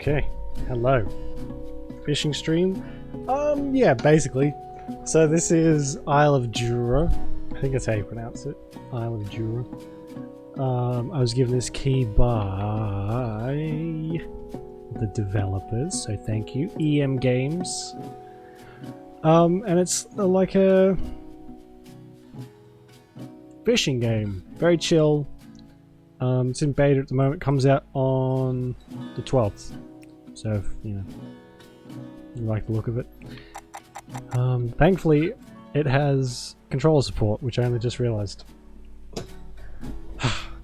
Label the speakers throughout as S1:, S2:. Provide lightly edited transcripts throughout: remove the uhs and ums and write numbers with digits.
S1: Okay, hello. Fishing stream? Yeah, basically. So this is Isle of Jura. I think that's how you pronounce it. Isle of Jura. I was given this key by the developers, so thank you. EM Games. And it's like a fishing game. Very chill. It's in beta at the moment. Comes out on the 12th. So, if, you like the look of it. Thankfully, it has controller support, which I only just realized.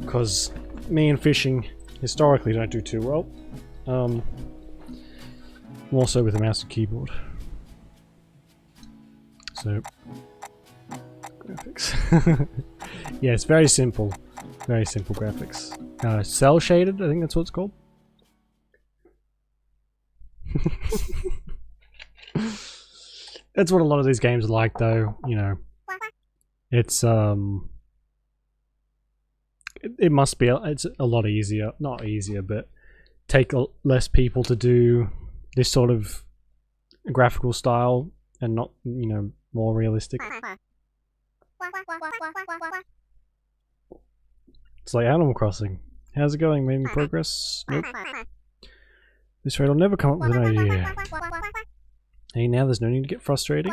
S1: Because me and fishing historically don't do too well. More so with a mouse and keyboard. So, graphics. Yeah, it's very simple. Very simple graphics. Cell shaded, I think that's what it's called. That's what a lot of these games are like, though. You know, it's it must be. It's a lot easier, not easier, but take less people to do this sort of graphical style and not, more realistic. It's like Animal Crossing. How's it going? Making progress? Nope. This raid will never come up with an idea. Hey, now there's no need to get frustrated.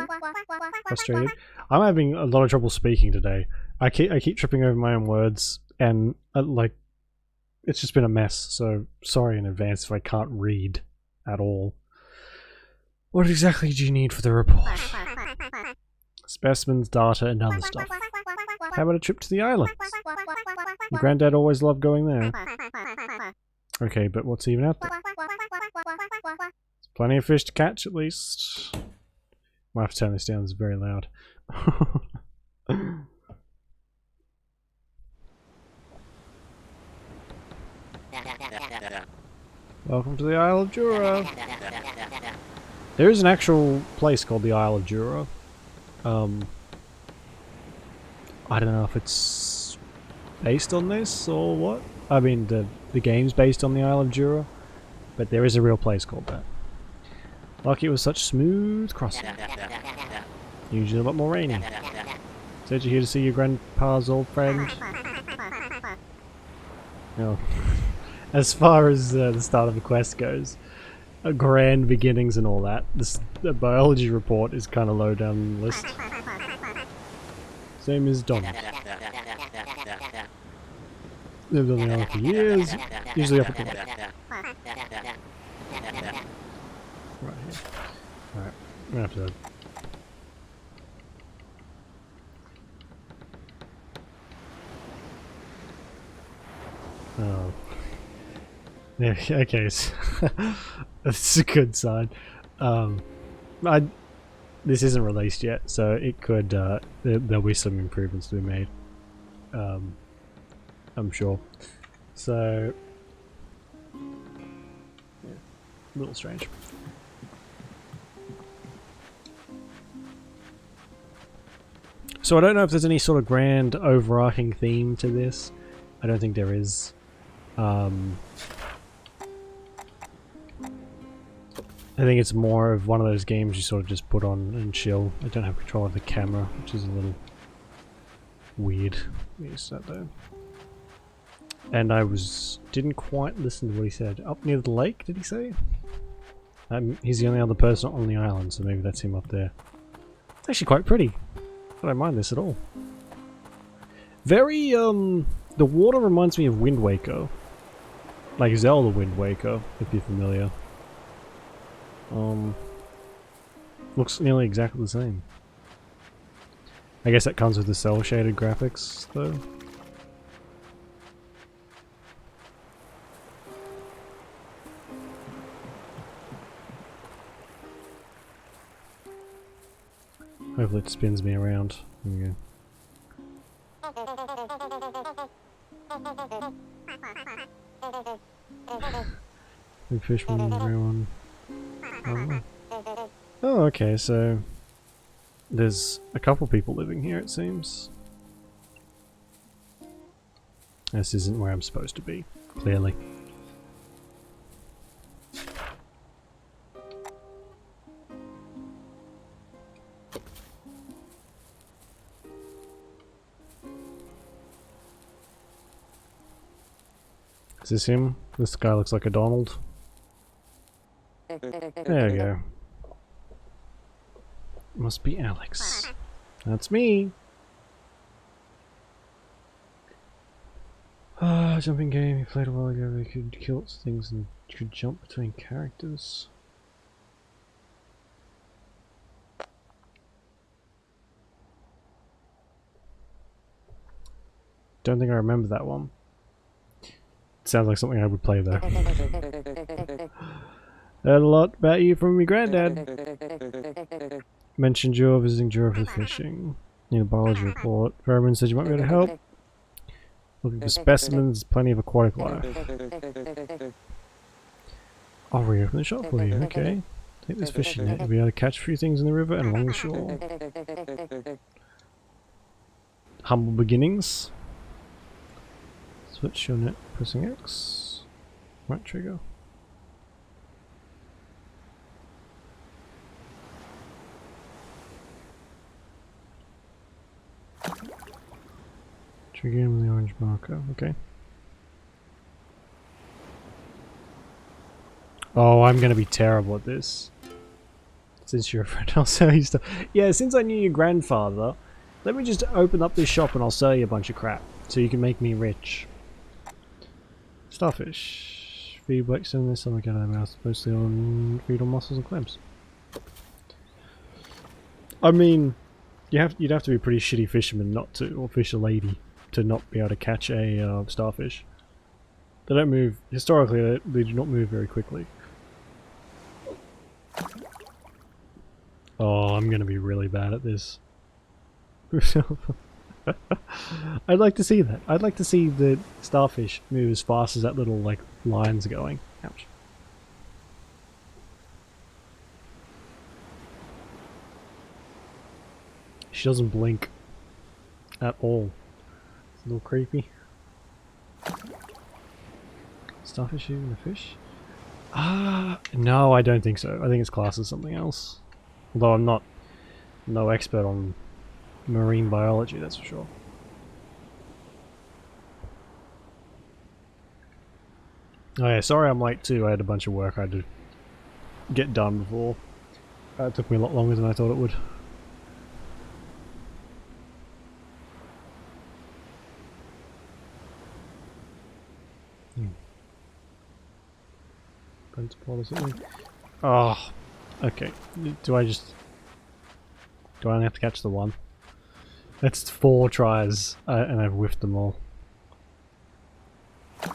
S1: I'm having a lot of trouble speaking today. I keep tripping over my own words, and it's just been a mess. So sorry in advance if I can't read at all. What exactly do you need for the report? Specimens, data, and other stuff. How about a trip to the islands? Your granddad always loved going there. Okay, but what's even out there? There's plenty of fish to catch, at least. Might have to turn this down, it's very loud. Welcome to the Isle of Jura. There is an actual place called the Isle of Jura. I don't know if it's based on this or what. I mean, the game's based on the Isle of Jura, but there is a real place called that. Lucky it was such smooth crossing. Usually a lot more rainy. Said you're here to see your grandpa's old friend. No. As far as the start of the quest goes, grand beginnings and all that, the biology report is kind of low down the list. Same as Donald. Lived on the island for years, usually up at the right here. Alright, I'm gonna have to... Oh. Yeah, okay, so that's a good sign. This isn't released yet, so it could, there'll be some improvements to be made. I'm sure. So, yeah, a little strange. So I don't know if there's any sort of grand overarching theme to this. I don't think there is. I think it's more of one of those games you sort of just put on and chill. I don't have control of the camera, which is a little weird. Let me set that down. And I didn't quite listen to what he said. Up near the lake, did he say? He's the only other person on the island, so maybe that's him up there. It's actually quite pretty. I don't mind this at all. Very, the water reminds me of Wind Waker. Like Zelda Wind Waker, if you're familiar. Looks nearly exactly the same. I guess that comes with the cell shaded graphics, though. Hopefully it spins me around. There we go. Big fishman, everyone. Oh, okay, so there's a couple people living here, it seems. This isn't where I'm supposed to be, clearly. Is this him? This guy looks like a Donald. There we go. Must be Alex. That's me. Ah, jumping game. You played a while ago. You could kill things and you could jump between characters. Don't think I remember that one. Sounds like something I would play though. Heard a lot about you from your granddad. Mentioned you're visiting Jura for fishing. Need a biology report. Fairman said you might be able to help. Looking for specimens, plenty of aquatic life. I'll reopen the shop for you, okay. Take this fishing net, you'll be able to catch a few things in the river and along the shore. Humble beginnings. Switch your net, pressing X. Right trigger. Trigger in with the orange marker, okay. Oh, I'm gonna be terrible at this. Since you're a friend, I'll sell you stuff. Yeah, since I knew your grandfather, let me just open up this shop and I'll sell you a bunch of crap. So you can make me rich. Starfish. Feed blackstone this, I'm gonna mouth mostly on feed on mussels and clams. I mean, you'd have to be a pretty shitty fisherman not to, or fish a lady, to not be able to catch a starfish. They don't move, historically they do not move very quickly. Oh, I'm gonna be really bad at this. I'd like to see that. I'd like to see the starfish move as fast as that little, like, line's going. Ouch. She doesn't blink. At all. It's a little creepy. Starfish shooting the fish? Ah, no, I don't think so. I think it's classed as something else. Although I'm not no expert on marine biology, that's for sure. Oh yeah, sorry I'm late too. I had a bunch of work I had to get done before. It took me a lot longer than I thought it would. Oh, okay. Do I only have to catch the one? That's 4 tries, and I've whiffed them all. Oh.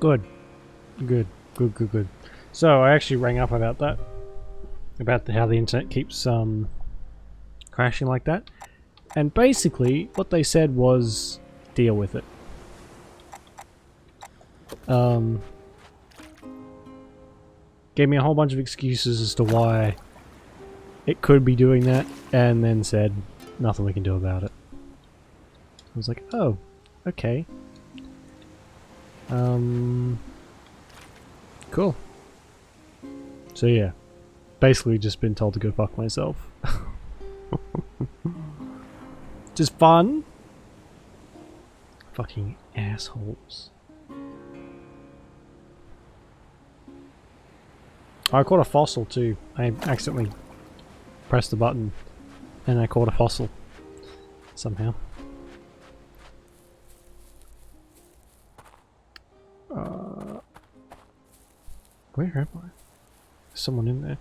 S1: Good. Good. Good, good, good. So I actually rang up about that. About how the internet keeps crashing like that. And basically what they said was deal with it. Gave me a whole bunch of excuses as to why it could be doing that, and then said nothing we can do about it. I was like, oh, okay. Cool. So yeah, basically just been told to go fuck myself. Just fun. Fucking assholes. I caught a fossil too. I accidentally pressed the button and I caught a fossil. Somehow. Where am I? There's someone in there.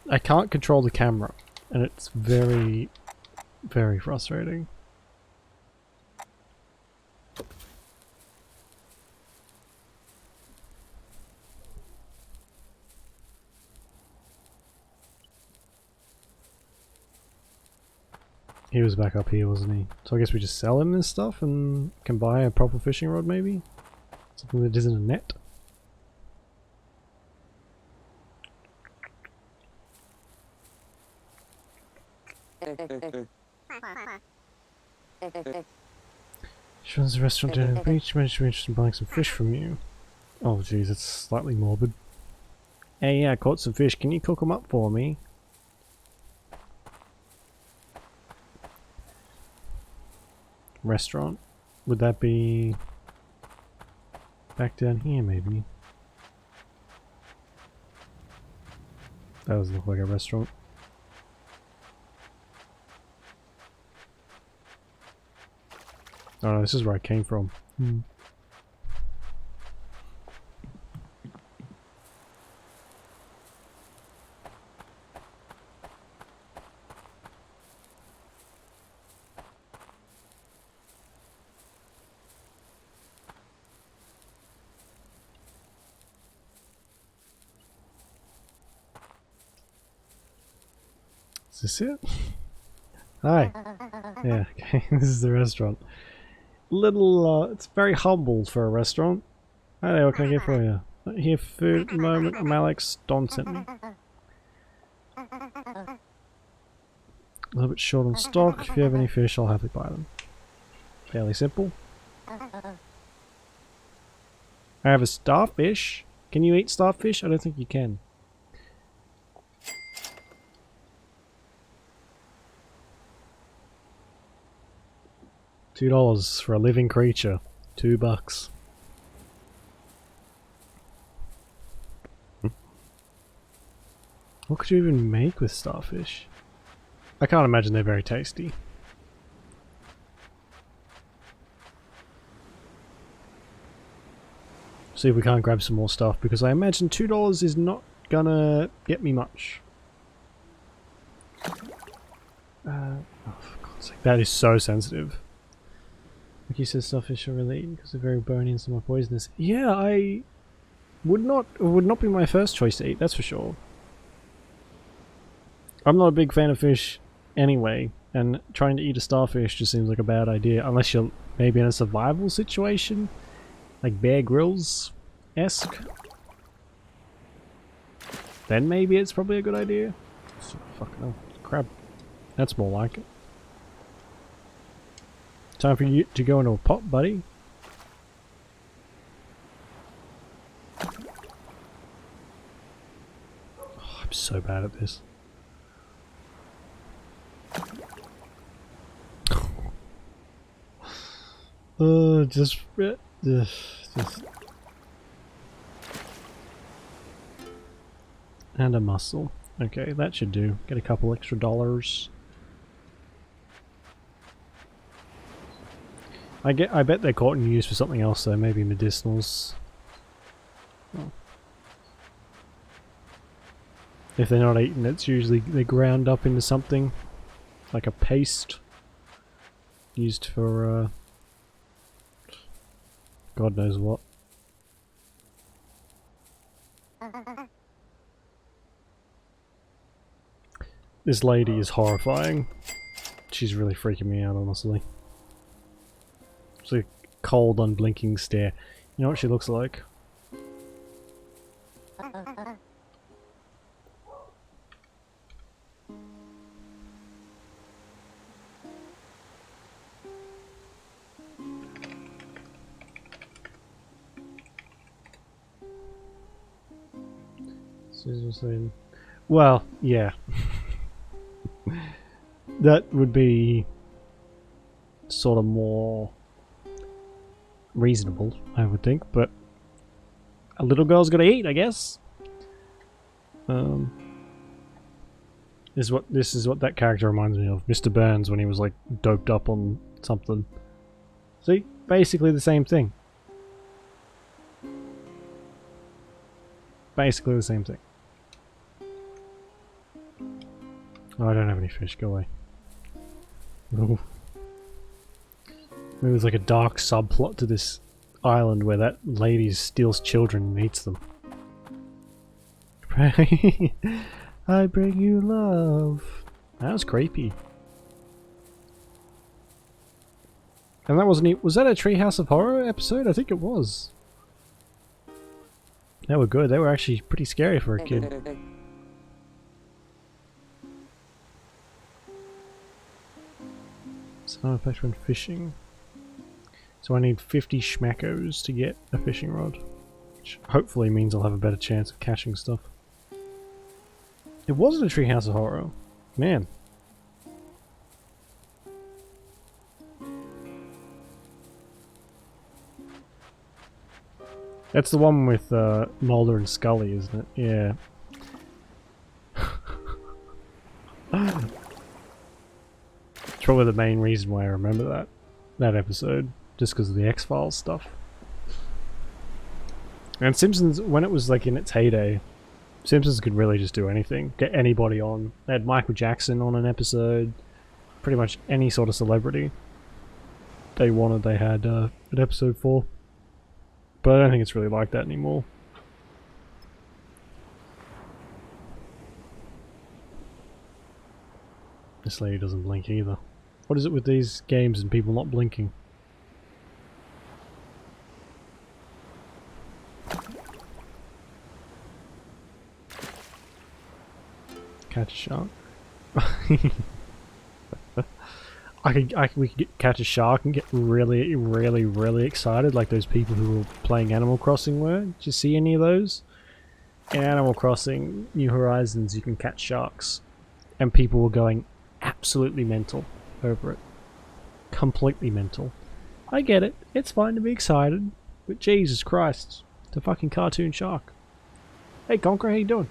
S1: I can't control the camera and it's very, very frustrating. He was back up here, wasn't he? So I guess we just sell him this stuff and can buy a proper fishing rod maybe? Something that isn't a net? She runs a restaurant down the beach. She mentioned interested in buying some fish from you. Oh jeez, it's slightly morbid. Hey, yeah, I caught some fish. Can you cook them up for me? Restaurant? Would that be back down here maybe? That doesn't look like a restaurant. Oh no, this is where I came from. Is this it? Hi. Yeah, okay, this is the restaurant. It's very humble for a restaurant. Hi there, what can I get for you? Not here for food at the moment. I'm Alex. Don sent me. A little bit short on stock. If you have any fish, I'll happily buy them. Fairly simple. I have a starfish. Can you eat starfish? I don't think you can. $2 for a living creature. $2. What could you even make with starfish? I can't imagine they're very tasty. See if we can't grab some more stuff, because I imagine $2 is not gonna get me much. Oh, for God's sake, that is so sensitive. Like you said, starfish are really eaten because they're very bony and somewhat poisonous. Yeah, it would not be my first choice to eat, that's for sure. I'm not a big fan of fish anyway, and trying to eat a starfish just seems like a bad idea, unless you're maybe in a survival situation, like Bear Grylls-esque. Then maybe it's probably a good idea. Fucking hell, crab. That's more like it. Time for you to go into a pot, buddy. Oh, I'm so bad at this. Just and a mussel. Okay, that should do. Get a couple extra dollars. I bet they're caught and used for something else though, maybe medicinals. Oh. If they're not eaten, it's usually they're ground up into something like a paste used for God knows what. This lady is horrifying. She's really freaking me out, honestly. It's a cold, unblinking stare. You know what she looks like? Well, yeah. That would be sort of more reasonable, I would think, but a little girl's gotta eat, I guess. This is what that character reminds me of. Mr. Burns when he was like doped up on something. See? Basically the same thing. Basically the same thing. Oh, I don't have any fish, go away. Ooh. Maybe there's like a dark subplot to this island where that lady steals children and eats them. I bring you love. That was creepy. And that wasn't even, was that a Treehouse of Horror episode? I think it was. They were good. They were actually pretty scary for a kid. Sound effect when fishing. So I need 50 schmackos to get a fishing rod. Which hopefully means I'll have a better chance of catching stuff. It wasn't a Treehouse of Horror. Man. That's the one with Mulder and Scully, isn't it? Yeah. It's probably the main reason why I remember that episode, just because of the X-Files stuff. And Simpsons, when it was like in its heyday, Simpsons could really just do anything, get anybody on. They had Michael Jackson on an episode, pretty much any sort of celebrity they wanted, they had an episode for. But I don't think it's really like that anymore. This lady doesn't blink either. What is it with these games and people not blinking? Catch a shark. We could catch a shark and get really, really, really excited, like those people who were playing Animal Crossing were. Did you see any of those? In Animal Crossing New Horizons, you can catch sharks, and people were going absolutely mental over it. Completely mental. I get it. It's fine to be excited, but Jesus Christ, it's a fucking cartoon shark. Hey, Conqueror, how you doing?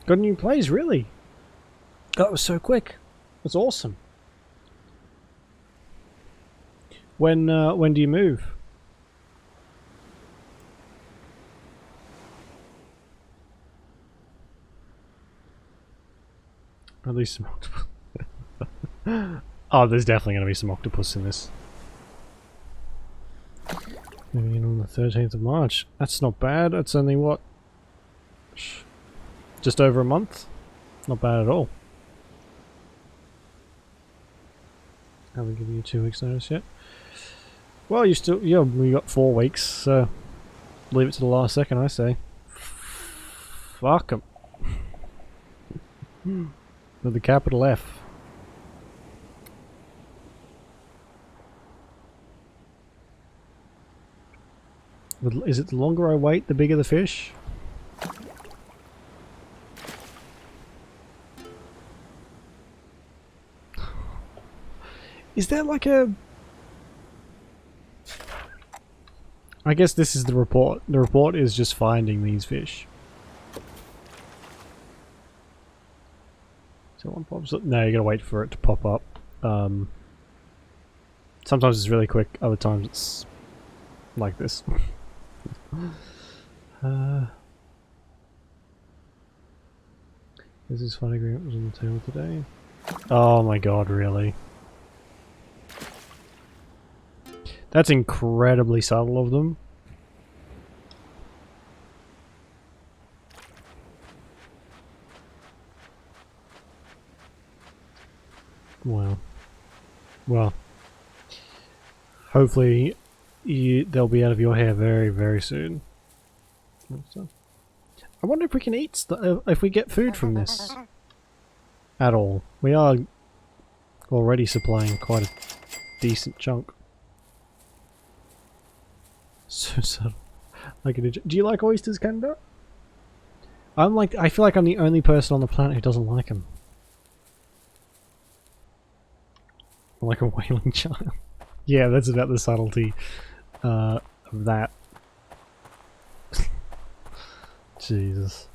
S1: Got a new plays, really? That was so quick. That's awesome. When do you move? At least some octopus. Oh, there's definitely going to be some octopus in this. Moving in on the 13th of March. That's not bad. That's only what? Just over a month? Not bad at all. Haven't given you 2 weeks notice yet. Well, you still, yeah, we got 4 weeks, so leave it to the last second, I say. Fuck 'em. With a capital F. Is it the longer I wait, the bigger the fish? Is there like a... I guess this is the report. The report is just finding these fish. So one pops up. No, you gotta wait for it to pop up. Sometimes it's really quick, other times it's like this. Is this fun agreement was on the table today? Oh my god, really? That's incredibly subtle of them. Wow. Well, hopefully they'll be out of your hair very, very soon. I wonder if we can eat if we get food from this at all. We are already supplying quite a decent chunk. So subtle. Like do you like oysters, Canada? I feel like I'm the only person on the planet who doesn't like them. I'm like a wailing child. Yeah, that's about the subtlety of that. Jesus.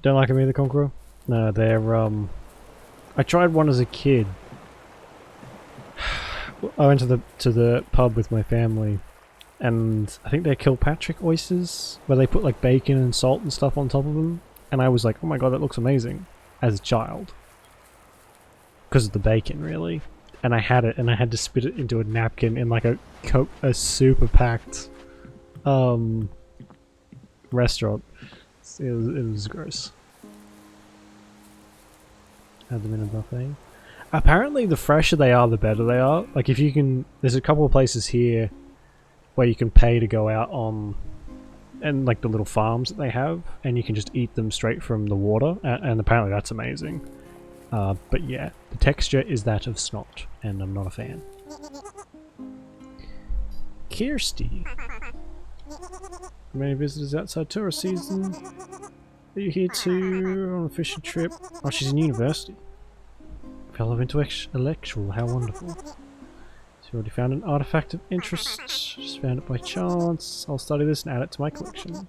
S1: Don't like them either, Conqueror? No, they're I tried one as a kid. I went to the pub with my family, and I think they're Kilpatrick oysters, where they put like bacon and salt and stuff on top of them, and I was like, oh my god, that looks amazing, as a child. Because of the bacon, really. And I had it, and I had to spit it into a napkin in like a super packed restaurant. It was gross. Had them in a buffet. Apparently the fresher they are, the better they are. Like if you can, there's a couple of places here where you can pay to go out on, and like the little farms that they have, and you can just eat them straight from the water, and apparently that's amazing. But yeah, the texture is that of snot, and I'm not a fan. Kirsty. Many visitors outside tourist season. Are you here too on a fishing trip? Oh, she's in university. Fellow intellectual, how wonderful. She already found an artifact of interest. Just found it by chance. I'll study this and add it to my collection.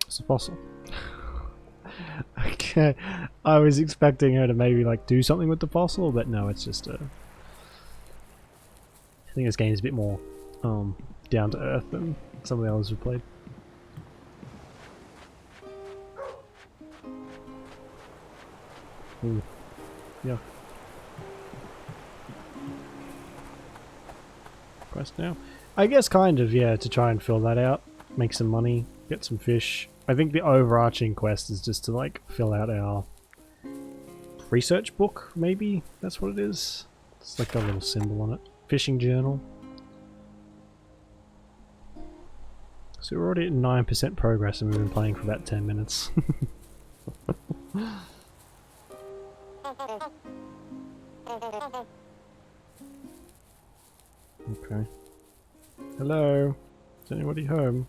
S1: It's a fossil. Okay, I was expecting her to maybe like do something with the fossil, but no, it's just a... I think this game is a bit more down to earth than some of the others we've played. Ooh. Yeah. Quest now? I guess kind of, yeah, to try and fill that out. Make some money, get some fish. I think the overarching quest is just to like fill out our research book, maybe? That's what it is. It's like a little symbol on it. Fishing journal. So we're already at 9% progress and we've been playing for about 10 minutes. Okay. Hello? Is anybody home?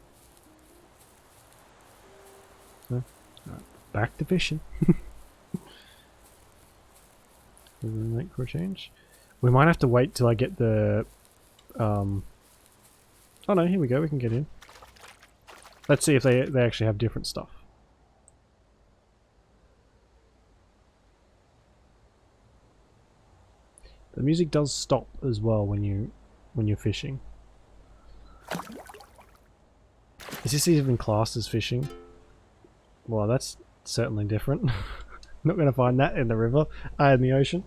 S1: No? Right. Back to fishing. Make for a change. We might have to wait till I get the... Oh no, here we go, we can get in. Let's see if they actually have different stuff. The music does stop as well when you're fishing. Is this even classed as fishing? Well, that's certainly different. Not going to find that in the river, in the ocean.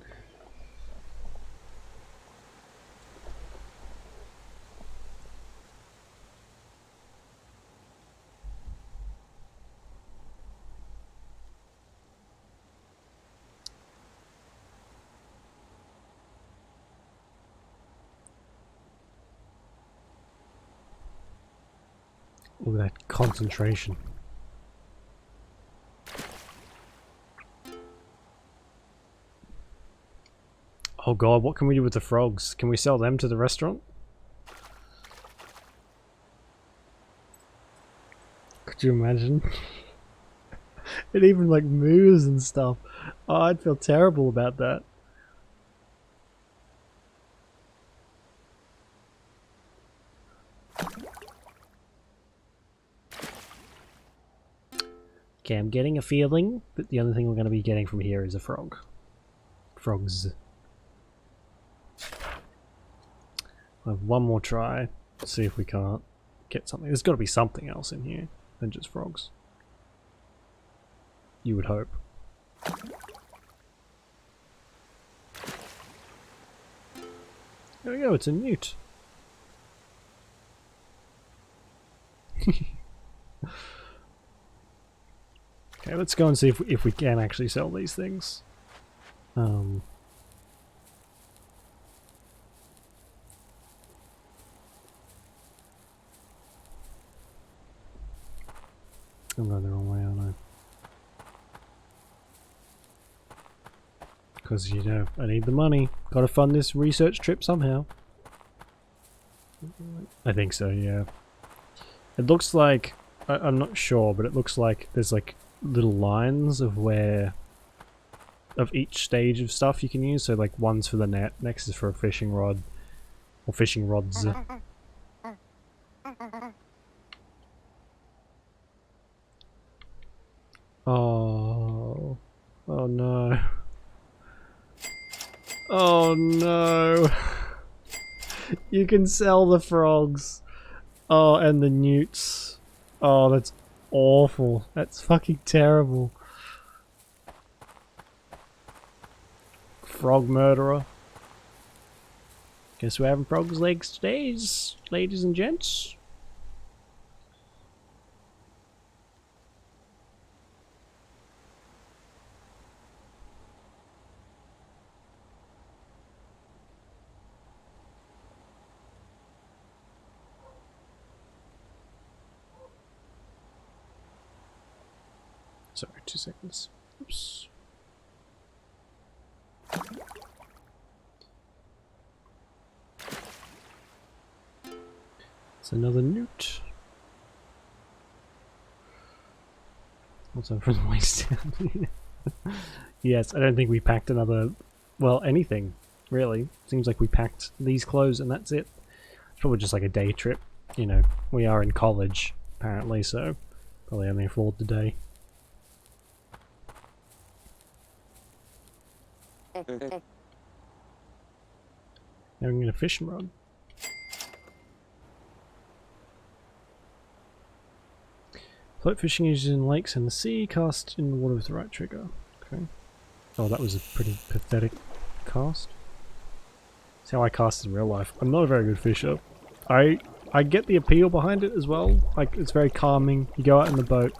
S1: Look at that concentration. Oh god, what can we do with the frogs? Can we sell them to the restaurant? Could you imagine? It even like moves and stuff. Oh, I'd feel terrible about that. Okay, I'm getting a feeling that the only thing we're going to be getting from here is a frog. Frogs. I'll have one more try. See if we can't get something. There's got to be something else in here than just frogs. You would hope. There we go, it's a newt. Okay, let's go and see if we can actually sell these things. I'm going the wrong way, aren't I? Because, you know, I need the money. Gotta fund this research trip somehow. I think so, yeah. It looks like... I'm not sure, but it looks like there's like little lines of where... of each stage of stuff you can use. So like one's for the net, next is for a fishing rod. Or fishing rods. Oh... Oh no. Oh no. You can sell the frogs. Oh, and the newts. Oh, that's awful. That's fucking terrible. Frog murderer. Guess we're having frogs legs today, ladies and gents. Sorry, 2 seconds. Oops. It's another newt. What's over the waist down? Yes, I don't think we packed another... well, anything, really. Seems like we packed these clothes and that's it. It's probably just like a day trip. You know, we are in college, apparently, so probably only afford the day. Now I'm gonna fish and rod. Float fishing is used in lakes and the sea, cast in the water with the right trigger. Okay. Oh, that was a pretty pathetic cast. That's how I cast in real life. I'm not a very good fisher. I get the appeal behind it as well. Like, it's very calming. You go out in the boat.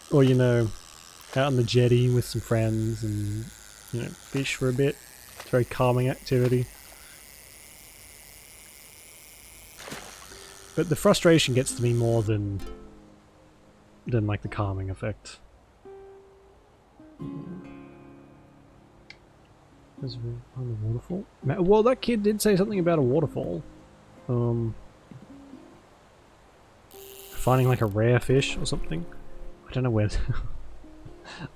S1: Or, you know, out on the jetty with some friends and, you know, fish for a bit. It's a very calming activity. But the frustration gets to me more than like the calming effect. There's a waterfall. Well, that kid did say something about a waterfall. Finding like a rare fish or something. I don't know where.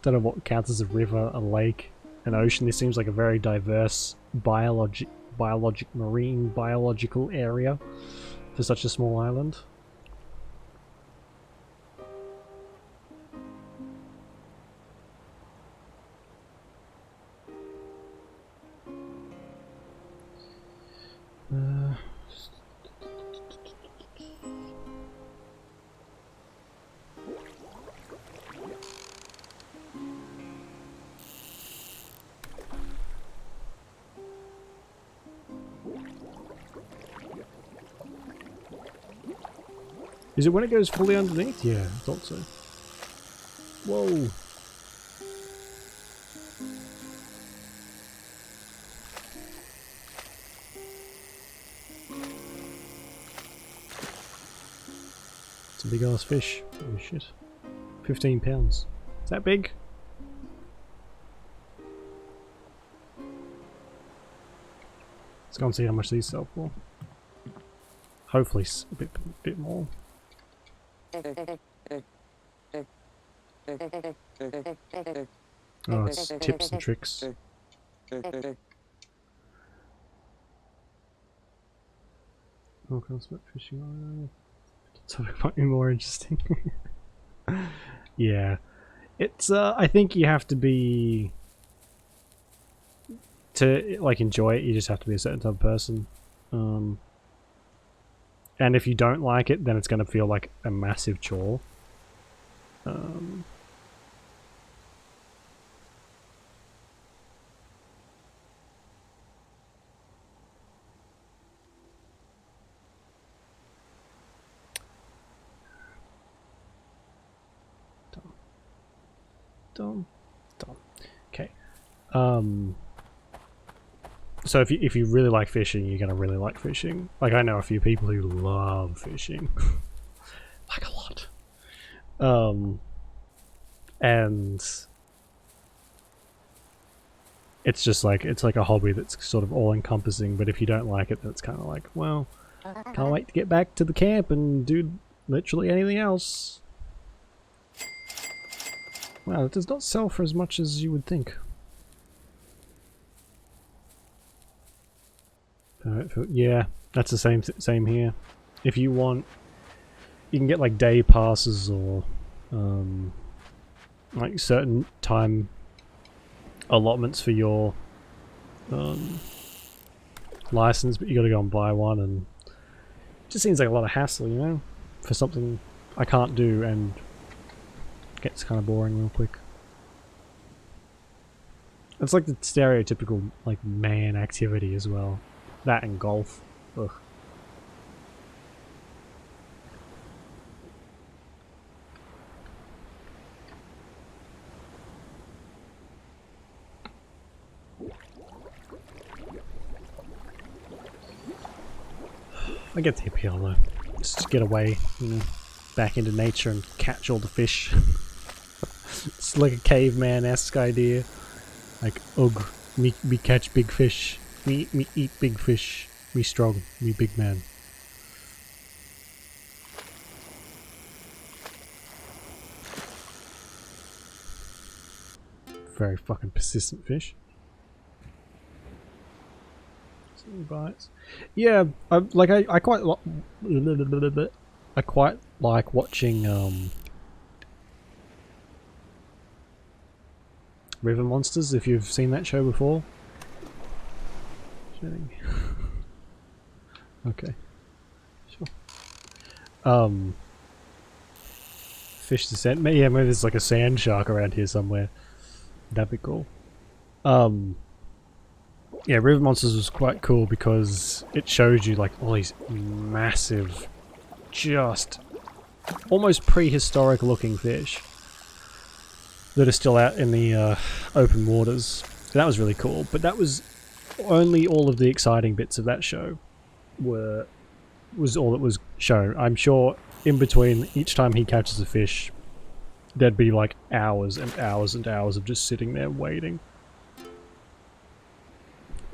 S1: Don't know what counts as a river, a lake, an ocean. This seems like a very diverse marine biological area for such a small island. Is it when it goes fully underneath? Yeah, I thought so. Whoa. It's a big ass fish. Holy shit. 15 pounds. Is that big? Let's go and see how much these sell for. Hopefully a bit more. Oh, it's tips and tricks. Oh, can I start fishing? So it might be more interesting. Yeah. It's, I think you have to be... to like enjoy it, you just have to be a certain type of person. And if you don't like it, then it's going to feel like a massive chore. Dumb. Okay. So if you really like fishing, you're gonna really like fishing. Like I know a few people who love fishing, like a lot. And it's just like it's like a hobby that's sort of all encompassing. But if you don't like it, then it's kind of like, well, can't wait to get back to the camp and do literally anything else. Wow, it does not sell for as much as you would think. Yeah, that's the same here. If you want, you can get like day passes or like certain time allotments for your license, but you got to go and buy one, and it just seems like a lot of hassle, you know, for something I can't do and gets kind of boring real quick. It's like the stereotypical like man activity as well. That and golf. Ugh. I get the appeal though. Just to get away, you know, back into nature and catch all the fish. It's like a caveman-esque idea. Like, ugh, me catch big fish. Me eat big fish. Me strong. Me big man. Very fucking persistent fish. Some bites. Yeah, I quite like watching River Monsters, if you've seen that show before. Okay. Sure. Fish descent. Yeah, maybe there's like a sand shark around here somewhere. That'd be cool. Yeah, River Monsters was quite cool because it showed you like all these massive, just almost prehistoric looking fish that are still out in the open waters. That was really cool, but that was only all of the exciting bits of that show was all that was shown. I'm sure in between each time he catches a fish, there'd be like hours and hours and hours of just sitting there waiting.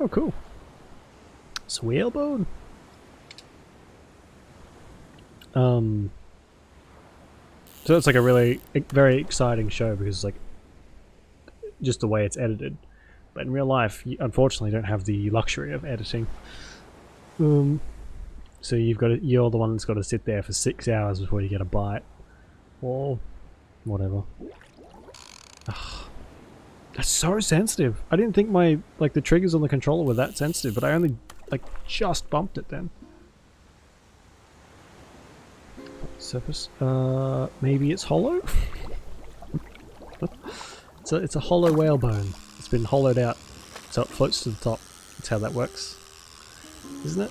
S1: Oh, cool. It's a whalebone. So it's like a really, very exciting show because like just the way it's edited. But in real life, you unfortunately don't have the luxury of editing. So you're the one that's got to sit there for 6 hours before you get a bite, or whatever. Ugh. That's so sensitive. I didn't think the triggers on the controller were that sensitive, but I only just bumped it then. Surface. Maybe it's hollow? It's a hollow whalebone. It's been hollowed out, so it floats to the top. That's how that works, isn't it?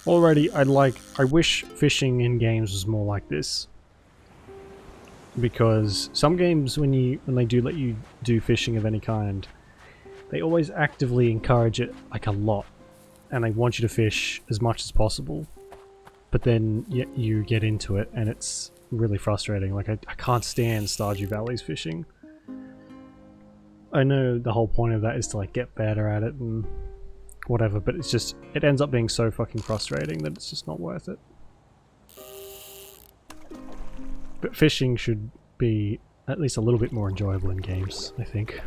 S1: Already, I wish fishing in games was more like this. Because some games, when they do let you do fishing of any kind, they always actively encourage it like a lot, and they want you to fish as much as possible. But then you get into it, and it's really frustrating. Like I can't stand Stardew Valley's fishing. I know the whole point of that is to like get better at it and whatever, but it ends up being so fucking frustrating that it's just not worth it. But fishing should be at least a little bit more enjoyable in games, I think.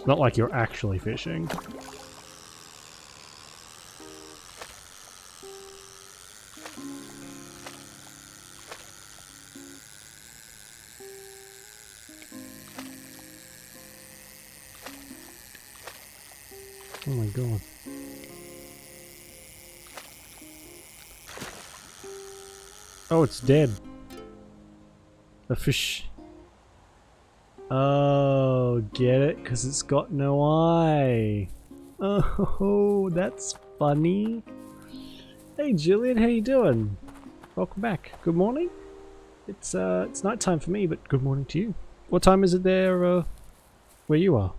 S1: Not like you're actually fishing. Oh my god. Oh, it's dead. The fish. Oh, get it? Because it's got no eye. Oh, that's funny. Hey, Julian, how you doing? Welcome back. Good morning. It's nighttime for me, but good morning to you. What time is it there, where you are?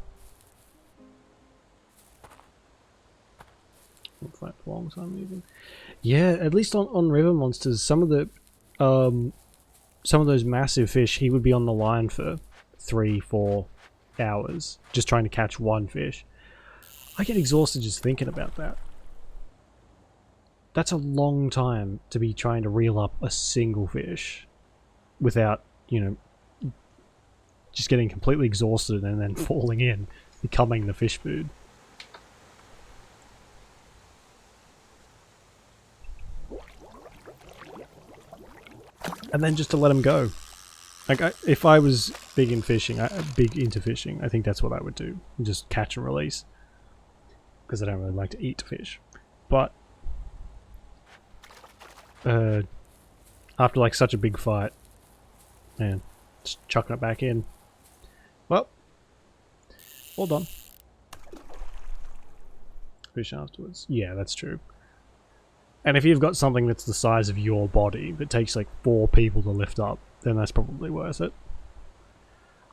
S1: Looks like a long time even. Yeah, at least on River Monsters, some of those massive fish, he would be on the line for 3-4 hours just trying to catch one fish. I get exhausted just thinking about that. That's a long time to be trying to reel up a single fish without, you know, just getting completely exhausted and then falling in, becoming the fish food. And then just to let him go. Like, if I was big into fishing, I think that's what I would do. Just catch and release. Because I don't really like to eat fish. But after like such a big fight, man, just chucking it back in. Well, all done. Fish afterwards. Yeah, that's true. And if you've got something that's the size of your body that takes like 4 people to lift up, then that's probably worth it.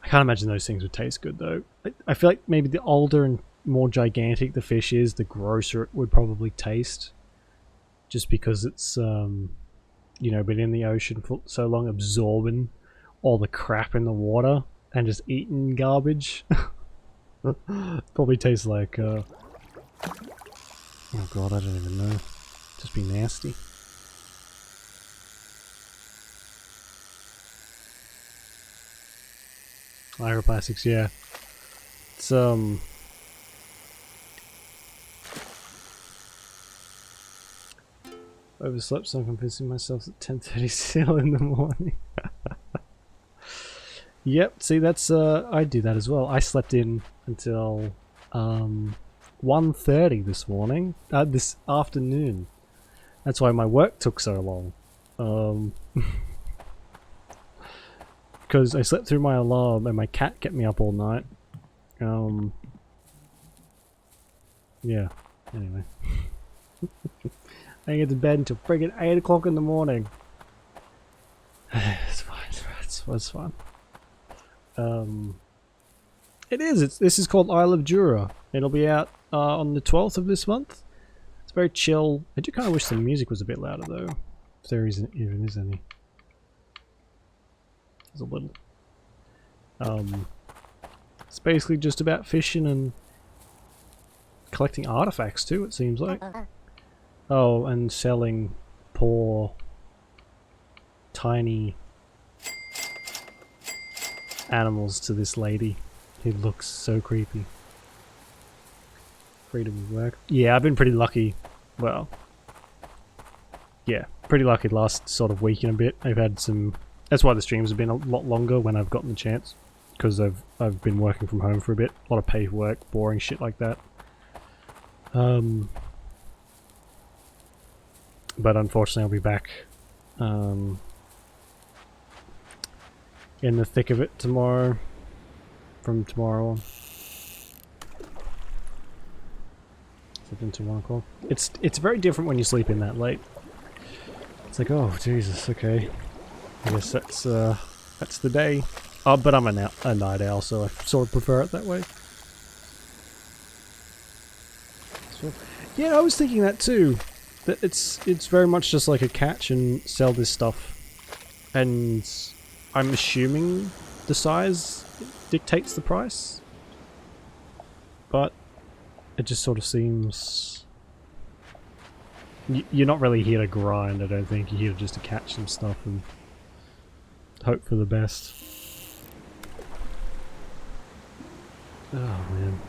S1: I can't imagine those things would taste good though. I feel like maybe the older and more gigantic the fish is, the grosser it would probably taste. Just because it's, you know, been in the ocean for so long, absorbing all the crap in the water and just eating garbage. Probably tastes like, oh god, I don't even know. Just be nasty. Microplastics, yeah. It's overslept, so I'm convincing myself at 10:30 still in the morning. Yep, see that's I do that as well. I slept in until 1:30 this morning. This afternoon. That's why my work took so long. Because I slept through my alarm and my cat kept me up all night. Yeah, anyway. I didn't get to bed until friggin' 8 o'clock in the morning. It's fine, it's fine. It is, this is called Isle of Jura. It'll be out on the 12th of this month. It's very chill. I do kind of wish the music was a bit louder though. If there even is any. There's a little. It's basically just about fishing and collecting artifacts too, it seems like. Oh, and selling poor, tiny animals to this lady who looks so creepy. Freedom of work. Yeah, I've been pretty lucky. Well, yeah, pretty lucky the last sort of week and a bit. I've had some. That's why the streams have been a lot longer when I've gotten the chance, because I've been working from home for a bit. A lot of paperwork, boring shit like that. But unfortunately, I'll be back in the thick of it tomorrow. From tomorrow on. Sleep into 1 o'clock. It's very different when you sleep in that late. It's like, oh Jesus, okay. I guess that's the day. Oh, but I'm a night owl, so I sort of prefer it that way. So, yeah, I was thinking that too. That it's very much just like a catch and sell this stuff, and I'm assuming the size dictates the price. But it just sort of seems you're not really here to grind. I don't think you're here just to catch some stuff and hope for the best. Oh man.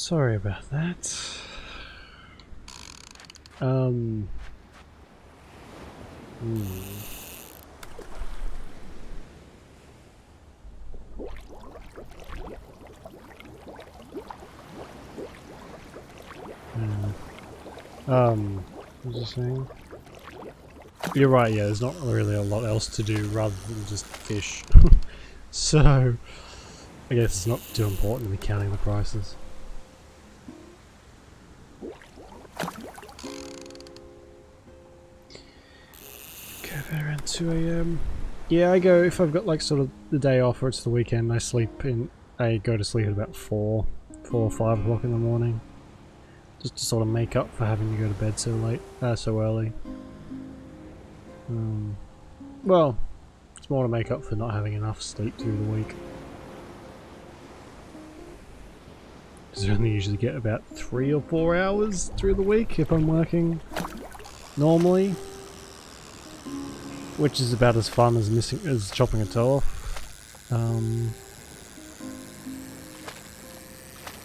S1: Sorry about that. Hmm. What was I saying? You're right, yeah, there's not really a lot else to do rather than just fish. So, I guess it's not too important to be counting the prices. Go there around 2 AM. Yeah, I go, if I've got like sort of the day off or it's the weekend, I go to sleep at about 4 or 5 o'clock in the morning. Just to sort of make up for having to go to bed so late, so early. Well, it's more to make up for not having enough sleep through the week. Because I only usually get about 3 or 4 hours through the week if I'm working normally. Which is about as fun as chopping a toe off. And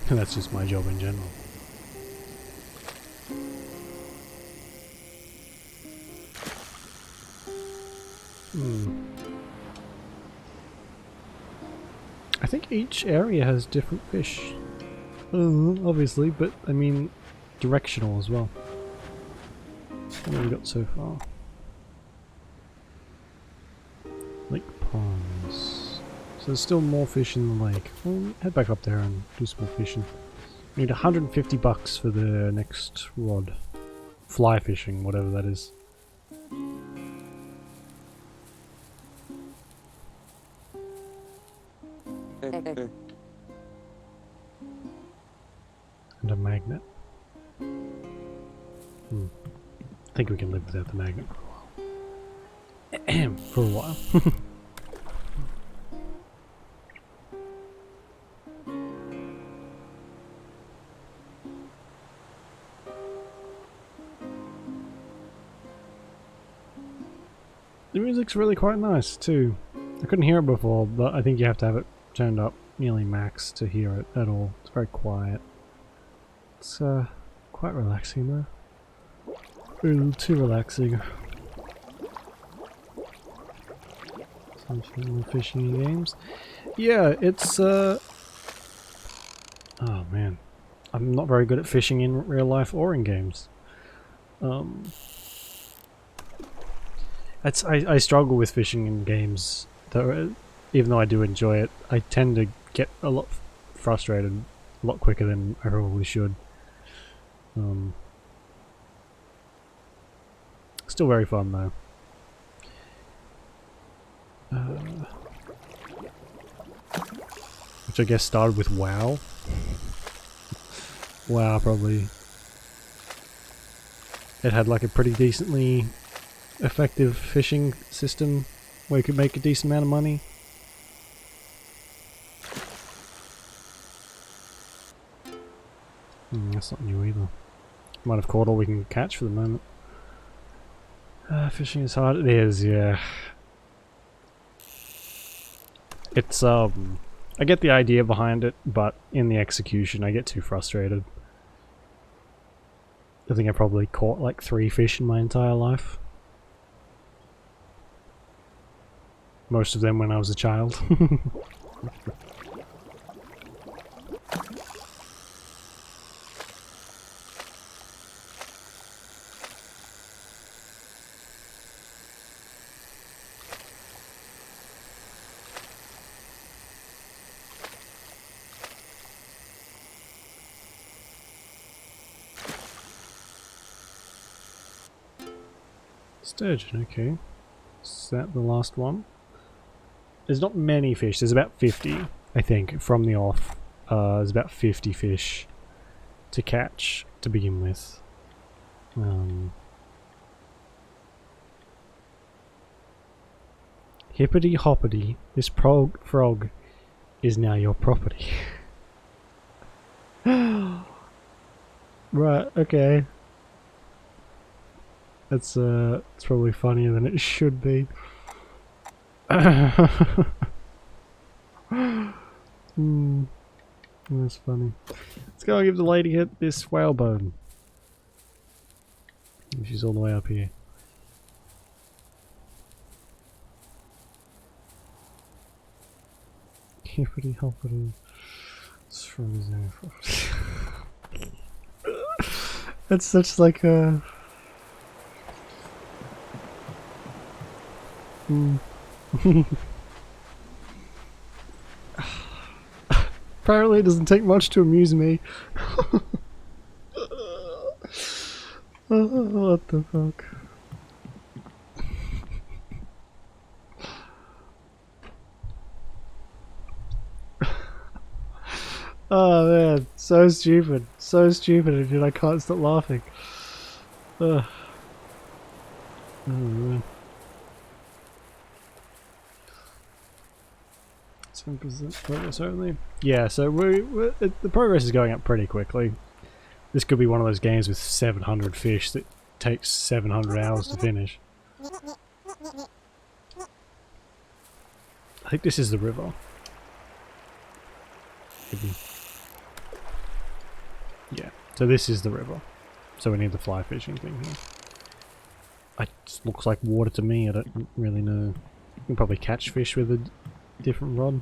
S1: that's just my job in general. I think each area has different fish. Obviously, but I mean directional as well. What have we got so far? Lake ponds. So there's still more fish in the lake. We'll head back up there and do some more fishing. We need 150 bucks for the next rod. Fly fishing, whatever that is. And a magnet. I think we can live without the magnet for a while. For a while. The music's really quite nice too. I couldn't hear it before, but I think you have to have it turned up nearly max to hear it at all. It's very quiet. It's quite relaxing though. A little too relaxing. Some fishing games. Yeah, it's oh man. I'm not very good at fishing in real life or in games. I struggle with fishing in games, though, even though I do enjoy it. I tend to get a lot frustrated a lot quicker than I probably should. Still very fun though. Which I guess started with WoW. WoW probably. It had like a pretty decently effective fishing system where you could make a decent amount of money. That's not new either. Might have caught all we can catch for the moment. Fishing is hard. It is, yeah. It's I get the idea behind it, but in the execution I get too frustrated. I think I probably caught like 3 fish in my entire life. Most of them when I was a child. Sturgeon, okay. Is that the last one? There's not many fish, there's about 50, I think, from the off. There's about 50 fish to catch to begin with. Hippity hoppity, this frog is now your property. Right, okay. That's it's probably funnier than it should be. That's funny. Let's go give the lady hit this whalebone. She's all the way up here. Hippity hoppity. That's such like a... Apparently it doesn't take much to amuse me. Oh, what the fuck? Oh man, so stupid, and I can't stop laughing. Ugh. Oh man. 7% progress only. Yeah, so the progress is going up pretty quickly. This could be one of those games with 700 fish that takes 700 hours to finish. I think this is the river. Maybe. Yeah, so this is the river. So we need the fly fishing thing here. It just looks like water to me, I don't really know. You can probably catch fish with a different rod.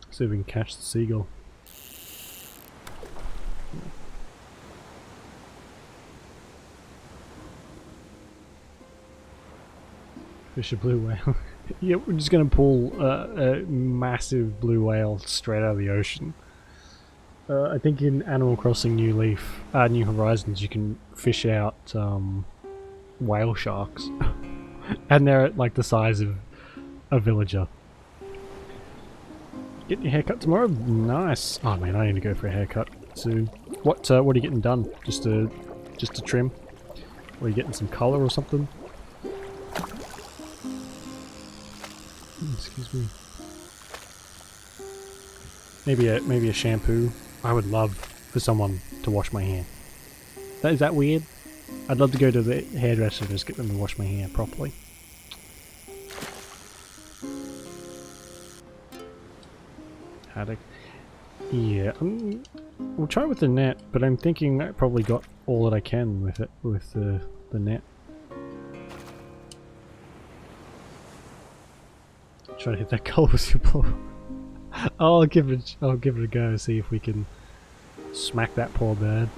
S1: See if we can catch the seagull. Fish a blue whale. Yeah, we're just gonna pull a massive blue whale straight out of the ocean. I think in Animal Crossing New Leaf, New Horizons, you can fish out whale sharks, and they're like the size of a villager. Getting your haircut tomorrow? Nice. Oh man, I need to go for a haircut soon. What are you getting done? Just a trim? Or are you getting some colour or something? Excuse me. Maybe a shampoo. I would love for someone to wash my hair. Is that weird? I'd love to go to the hairdresser and just get them to wash my hair properly. Haddock. Yeah, we'll try with the net, but I'm thinking I probably got all that I can with it, with the net. Try to hit that goal with your ball. I'll give it a go, see if we can smack that poor bird.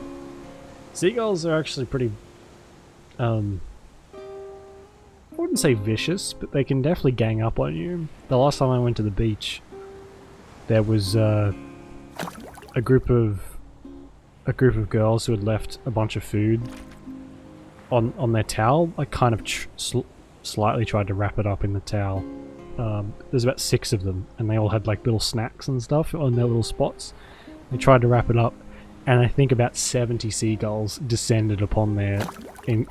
S1: Seagulls are actually pretty, I wouldn't say vicious, but they can definitely gang up on you. The last time I went to the beach, there was a group of girls who had left a bunch of food on their towel. I kind of slightly tried to wrap it up in the towel. There's about 6 of them, and they all had like little snacks and stuff on their little spots. They tried to wrap it up, and I think about 70 seagulls descended upon their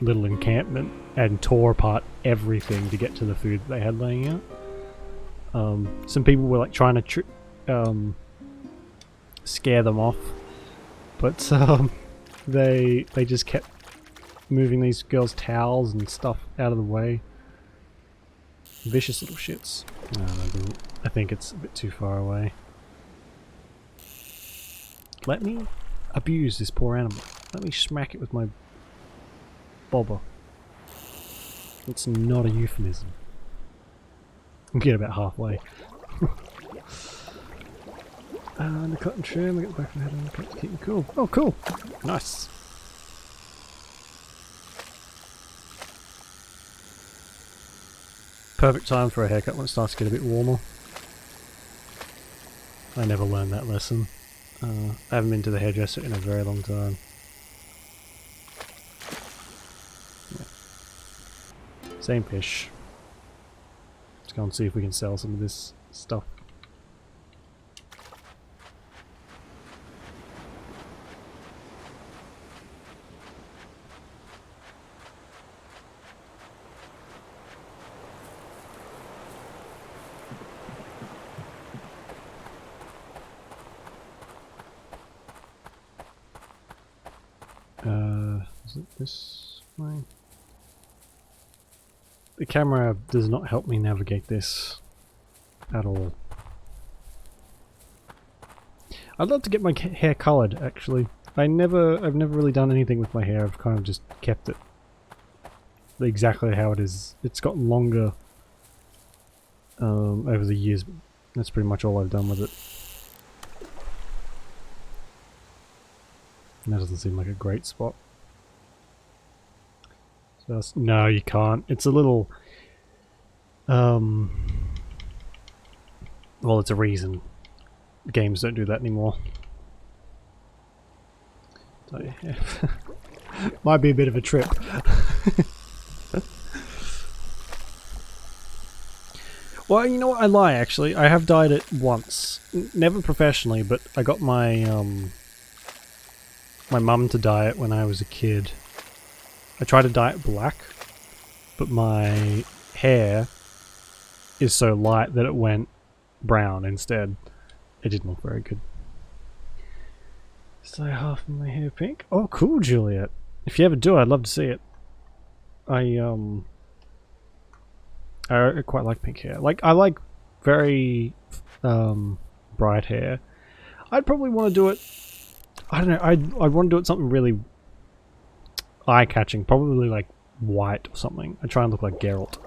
S1: little encampment and tore apart everything to get to the food that they had laying out. Some people were like trying to scare them off, but they just kept moving these girls' towels and stuff out of the way. Vicious little shits. No, I think it's a bit too far away. Let me abuse this poor animal. Let me smack it with my bobber. It's not a euphemism. I'm getting about halfway. And the cotton trim, I get the back of the head on the cut to keep it cool. Oh, cool! Nice! Perfect time for a haircut when it starts to get a bit warmer. I never learned that lesson. I haven't been to the hairdresser in a very long time. Yeah. Same fish. Let's go and see if we can sell some of this stuff. Is it this way? The camera does not help me navigate this at all. I'd love to get my hair coloured, actually. I've never really done anything with my hair. I've kind of just kept it exactly how it is. It's gotten longer over the years. That's pretty much all I've done with it. And that doesn't seem like a great spot. So no, you can't. It's a little... well, it's a reason. Games don't do that anymore. So, yeah. Might be a bit of a trip. Well, you know what? I lie, actually. I have dyed it once. Never professionally, but I got my my mum to dye it when I was a kid. I tried to dye it black, but my hair is so light that it went brown instead. It didn't look very good. So half of my hair pink. Oh, cool, Juliet. If you ever do, I'd love to see it. I quite like pink hair. Like, I like very bright hair. I'd probably want to do it. I don't know. I'd want to do it something really eye-catching. Probably like white or something. I try and look like Geralt.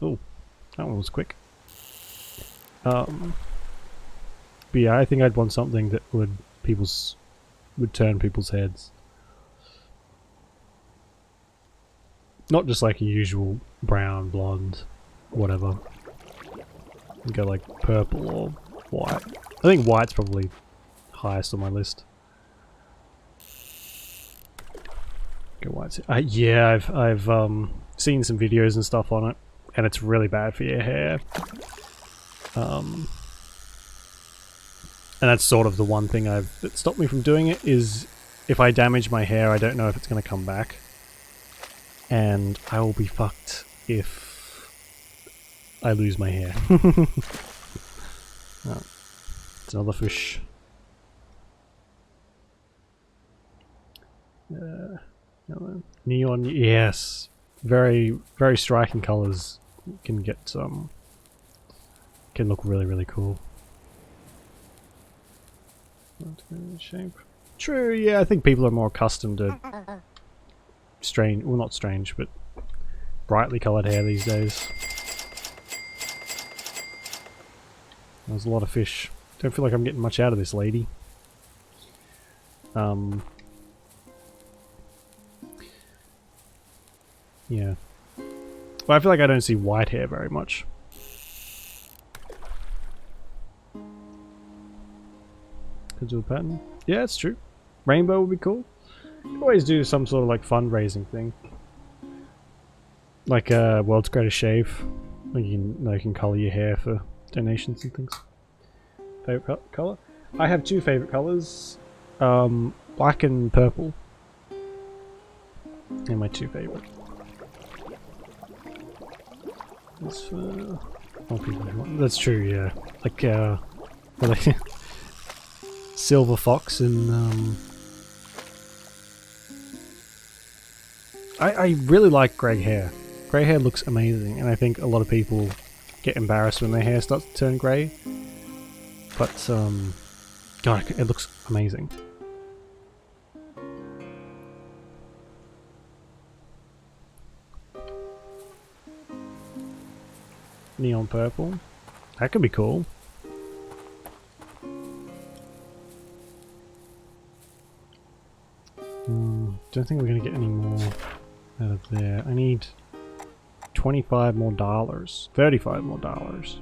S1: Oh, that one was quick. But yeah, I think I'd want something that would turn people's heads. Not just like a usual brown, blonde, whatever. You go like purple or white. I think white's probably highest on my list. Go white. Yeah, I've seen some videos and stuff on it, and it's really bad for your hair. And that's sort of the one thing that stopped me from doing it, is if I damage my hair, I don't know if it's going to come back. And I will be fucked if I lose my hair. Oh, it's another fish. Neon, yes. Very, very striking colours. Can get some... can look really, really cool. Shape. True, yeah, I think people are more accustomed to strange, well not strange, but brightly coloured hair these days. There's a lot of fish. Don't feel like I'm getting much out of this lady. Yeah. But I feel like I don't see white hair very much. Could do a pattern. Yeah, it's true. Rainbow would be cool. You always do some sort of like fundraising thing. Like World's Greatest Shave. Like you can colour your hair for donations and things. Favourite colour? I have two favourite colours. Black and purple. They're my two favourite. That's for more people who want. That's true, yeah. Like what are they? Silver Fox and I really like grey hair. Grey hair looks amazing, and I think a lot of people get embarrassed when their hair starts to turn grey. But God, it looks amazing. Neon purple. That could be cool. Don't think we're gonna get any more out of there. I need $25 more dollars. $35 more dollars.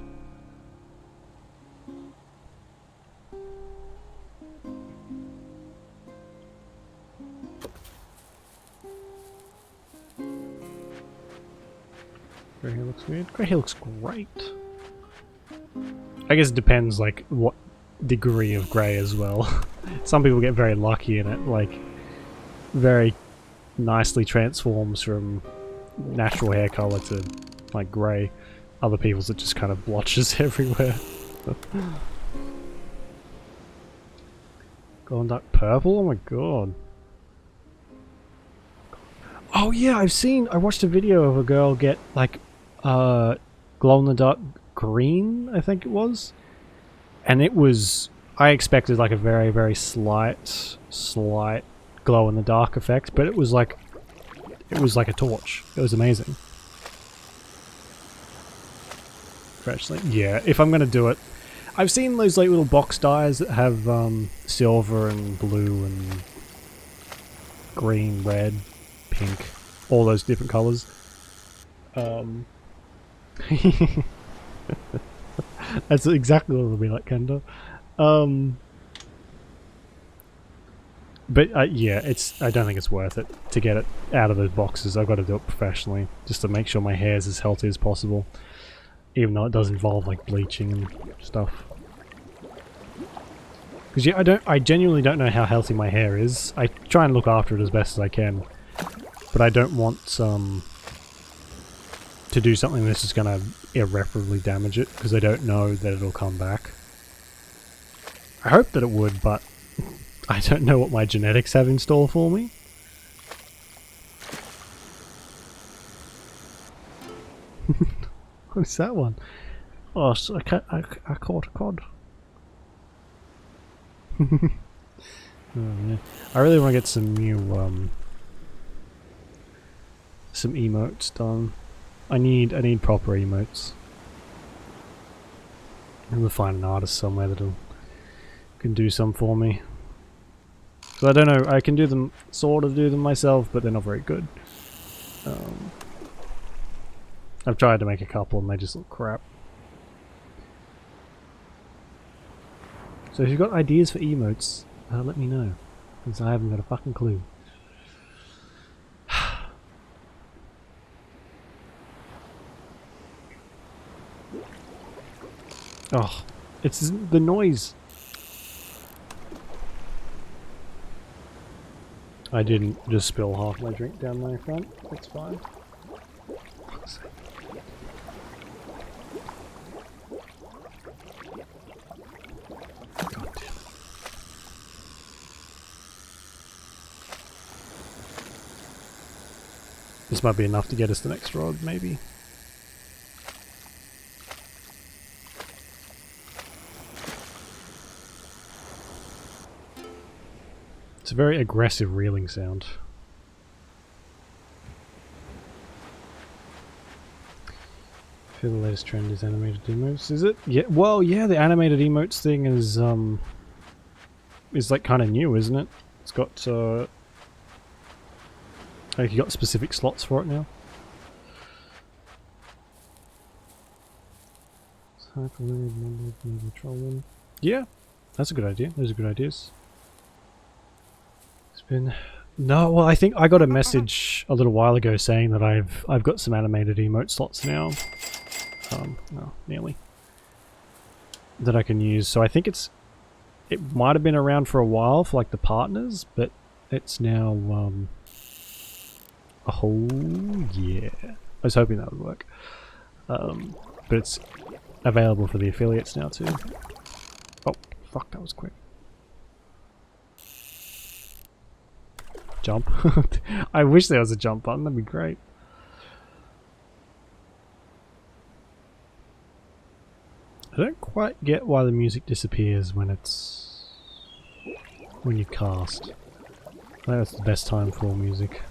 S1: Grey hair looks weird. Grey hair looks great. I guess it depends like what degree of grey as well. Some people get very lucky in it, like very nicely transforms from natural hair colour to like grey. Other people's it just kind of blotches everywhere. Golden dark purple? Oh my god. Oh yeah, I watched a video of a girl get like glow-in-the-dark green, I think it was. And it was, I expected like a very, very slight glow-in-the-dark effect, but it was like a torch. It was amazing. Actually, yeah, if I'm gonna do it, I've seen those like little box dyes that have silver and blue and green, red, pink, all those different colors. That's exactly what it'll be like, Kendo. But yeah, I don't think it's worth it to get it out of those boxes. I've got to do it professionally just to make sure my hair's as healthy as possible, even though it does involve like bleaching and stuff. Because yeah, I genuinely don't know how healthy my hair is. I try and look after it as best as I can, but I don't want to do something that's just going to irreparably damage it, because I don't know that it'll come back. I hope that it would, but I don't know what my genetics have in store for me. What is that one? Oh, I caught a cod. Oh, yeah. I really want to get some new some emotes done. I need proper emotes. I'm gonna find an artist somewhere that can do some for me. So I don't know, I can do them, sort of do them myself, but they're not very good. I've tried to make a couple and they just look crap. So if you've got ideas for emotes, let me know, because I haven't got a fucking clue. Oh, it's the noise. I didn't just spill half my drink down my front. That's fine. God damn. This might be enough to get us the next rod, maybe. It's a very aggressive reeling sound. I feel the latest trend is animated emotes, is it? Yeah, well, yeah, the animated emotes thing is like kind of new, isn't it? It's got like you got specific slots for it now. Yeah, that's a good idea. Those are good ideas. No, well, I think I got a message a little while ago saying that I've got some animated emote slots now. No, nearly. That I can use. So I think it might have been around for a while for like the partners, but it's now oh yeah. I was hoping that would work. But it's available for the affiliates now too. Oh, fuck, that was quick. Jump. I wish there was a jump button, that'd be great. I don't quite get why the music disappears when you cast. I think that's the best time for music.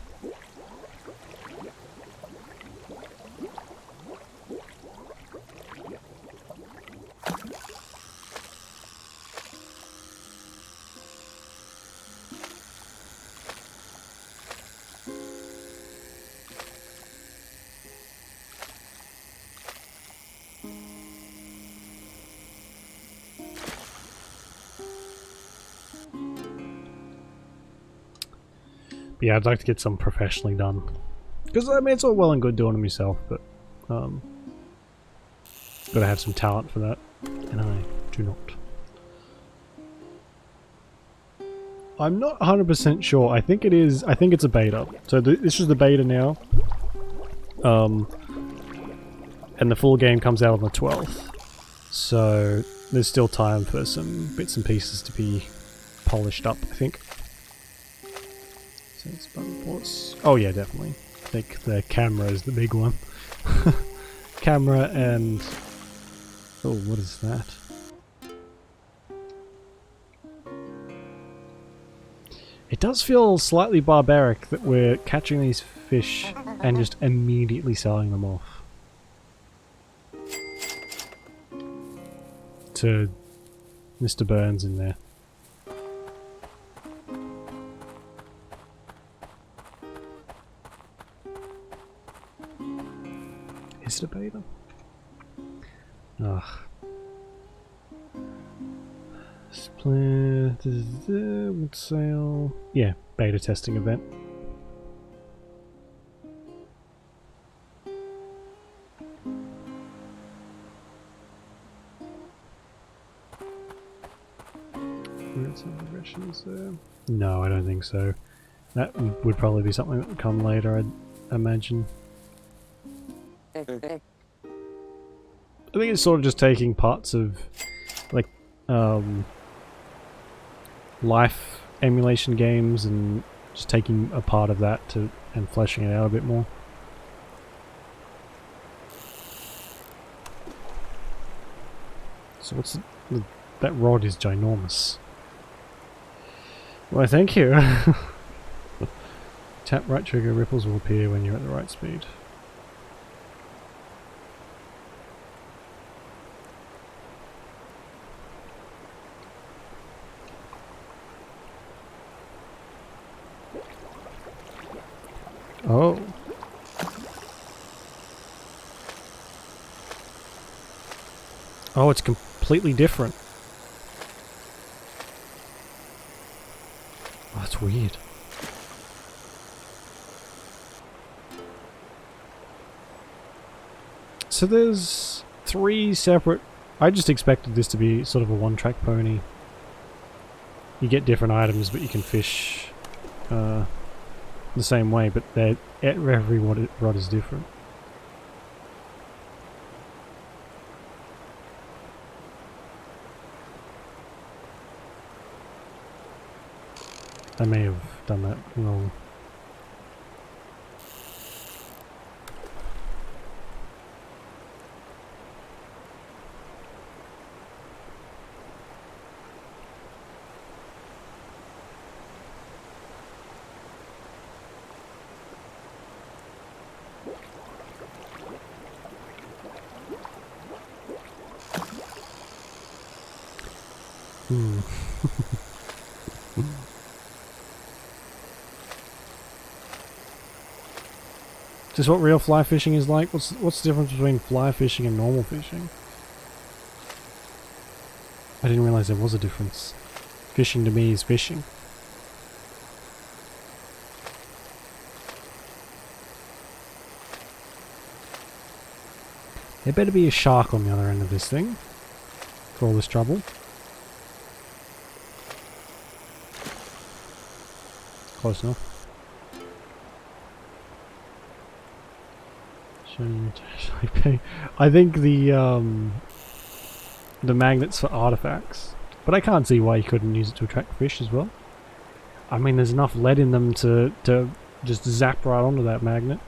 S1: Yeah, I'd like to get some professionally done. Because, I mean, it's all well and good doing it myself, but gotta have some talent for that, and I do not. I'm not 100% sure. I think it's a beta. So this is the beta now. And the full game comes out on the 12th. So there's still time for some bits and pieces to be polished up, I think. So That's button ports. Oh yeah, definitely. I think the camera is the big one. Camera and... Oh, what is that? It does feel slightly barbaric that we're catching these fish and just immediately selling them off. To Mr. Burns in there. Is it a beta? Ugh. Split would sail. Yeah, beta testing event. No, I don't think so. That would probably be something that would come later, I'd imagine. I think it's sort of just taking parts of, like, life emulation games and just taking a part of that and fleshing it out a bit more. So what's that rod is ginormous. Why, thank you. Tap right trigger, ripples will appear when you're at the right speed. Oh. Oh, it's completely different. Oh, that's weird. So there's 3 separate... I just expected this to be sort of a one-track pony. You get different items, but you can fish the same way, but every rod is different. I may have done that wrong. Is this what real fly fishing is like? What's the difference between fly fishing and normal fishing? I didn't realize there was a difference. Fishing to me is fishing. There better be a shark on the other end of this thing for all this trouble. Close enough. I think the magnet's for artifacts, but I can't see why you couldn't use it to attract fish as well. I mean, there's enough lead in them to just zap right onto that magnet.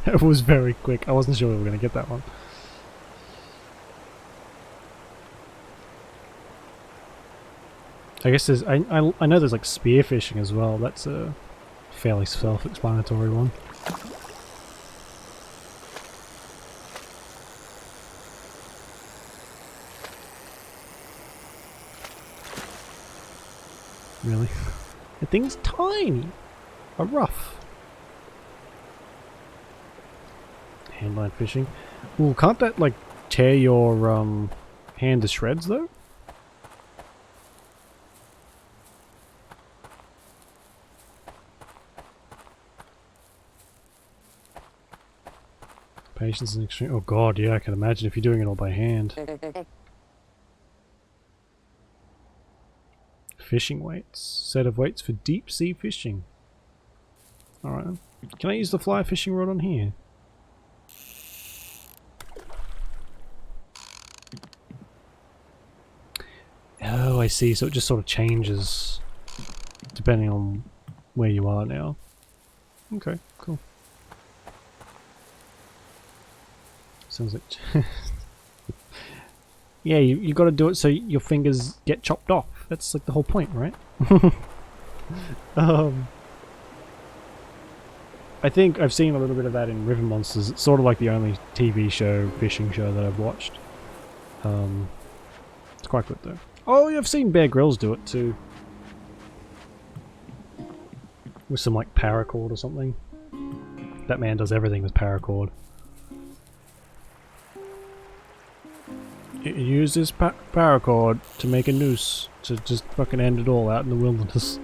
S1: It was very quick. I wasn't sure we were going to get that one. I guess there's... I know there's like spearfishing as well. That's a fairly self-explanatory one. Really? The thing's tiny! A rough. Handline fishing. Ooh, can't that like tear your hand to shreds though? Patience and extreme. Oh god, yeah, I can imagine if you're doing it all by hand. Fishing weights. Set of weights for deep sea fishing. Alright. Can I use the fly fishing rod on here? I see, so it just sort of changes depending on where you are now. Okay, cool. Sounds like... Yeah, you got to do it so your fingers get chopped off. That's like the whole point, right? I think I've seen a little bit of that in River Monsters. It's sort of like the only TV show, fishing show that I've watched. It's quite good though. Oh, yeah, I've seen Bear Grylls do it too. With some like paracord or something. That man does everything with paracord. He used his paracord to make a noose to just fucking end it all out in the wilderness.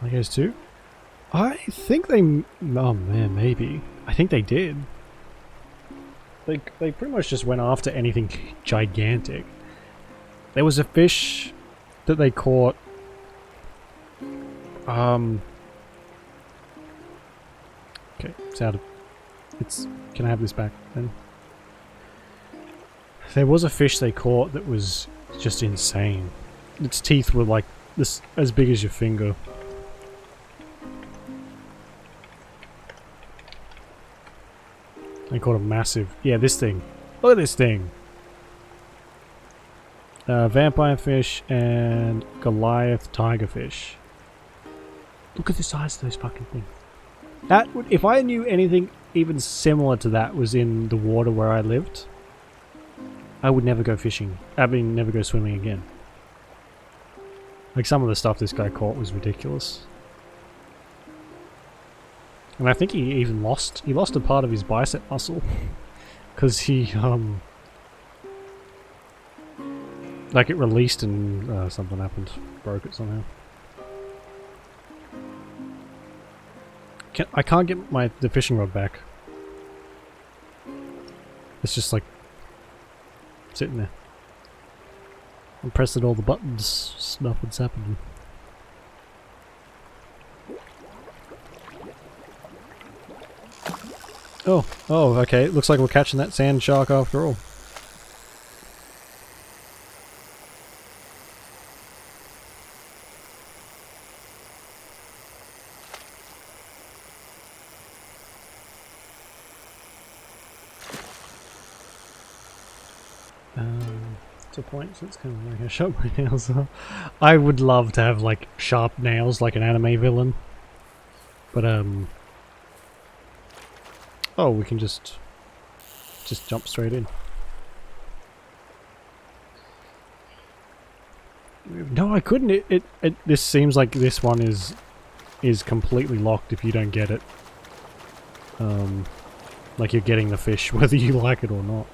S1: I guess too. I think they... Oh man, maybe. I think they did. They pretty much just went after anything gigantic. There was a fish that they caught... Okay, it's out of... Can I have this back then? There was a fish they caught that was just insane. Its teeth were like this, as big as your finger. They caught a massive... Yeah, this thing. Look at this thing! Vampire fish and Goliath tigerfish. Look at the size of those fucking things. That would... If I knew anything even similar to that was in the water where I lived, I would never go fishing. I mean, never go swimming again. Like, some of the stuff this guy caught was ridiculous. And I think he even lost... He lost a part of his bicep muscle. Because he, like, it released and something happened. Broke it somehow. I can't get the fishing rod back. It's just like... sitting there. I'm pressing all the buttons. Nothing's happening. Oh, okay. It looks like we're catching that sand shark after all. To a point, so it's kind of like I shut my nails off. I would love to have like sharp nails like an anime villain. But oh, we can just jump straight in. No, I couldn't. This seems like this one is completely locked if you don't get it. Like you're getting the fish whether you like it or not.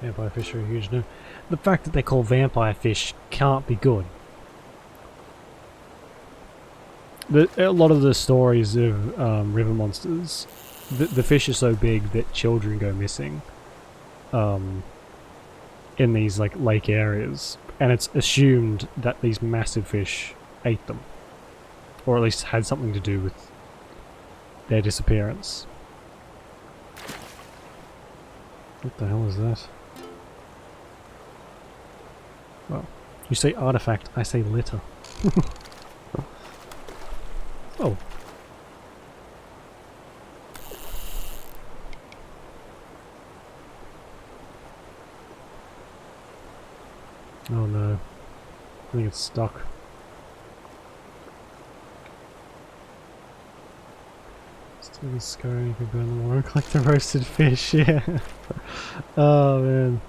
S1: Vampire fish are huge no. The fact that they call vampire fish can't be good. A lot of the stories of river monsters, the fish are so big that children go missing in these like lake areas, and it's assumed that these massive fish ate them, or at least had something to do with their disappearance. What the hell is that? Well, you say artifact, I say litter. Oh. Oh no. I think it's stuck. Still the scurry, you can burn the water, collect the roasted fish, yeah. Oh man.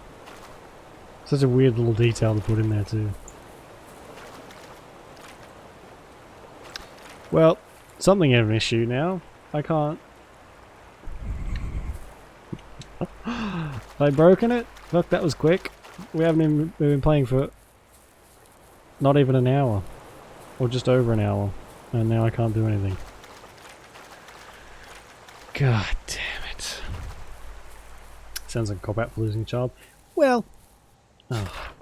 S1: Such a weird little detail to put in there too. Well, something of an issue now. I can't... Have I broken it? Fuck, that was quick. We haven't even been playing for not even an hour. Or just over an hour. And now I can't do anything. God damn it. Sounds like a cop out for losing a child. Well. Oh.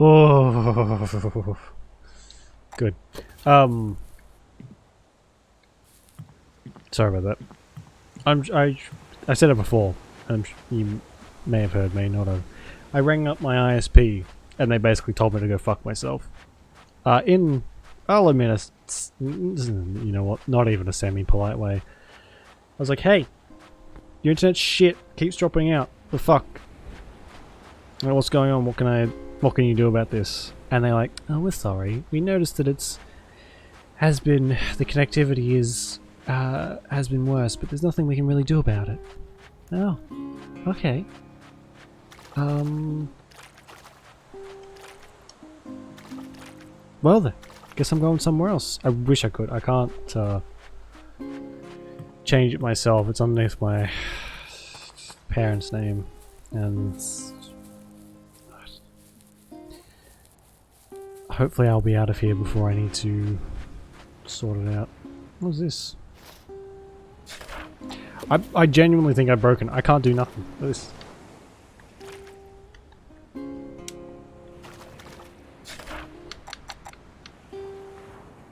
S1: Oh, good. Sorry about that. I said it before. You may have heard me, not have. I rang up my ISP, and they basically told me to go fuck myself. I'll admit, you know what? Not even a semi-polite way. I was like, "Hey, your internet's shit. Keeps dropping out. The fuck? What's going on? What can you do about this?" And they're like, "Oh, we're sorry. We noticed that the connectivity has been worse, but there's nothing we can really do about it." Oh, okay. Well then, guess I'm going somewhere else. I wish I could. I can't change it myself. It's underneath my parents' name, and hopefully I'll be out of here before I need to sort it out. What's this? I genuinely think I've broken. I can't do nothing with this.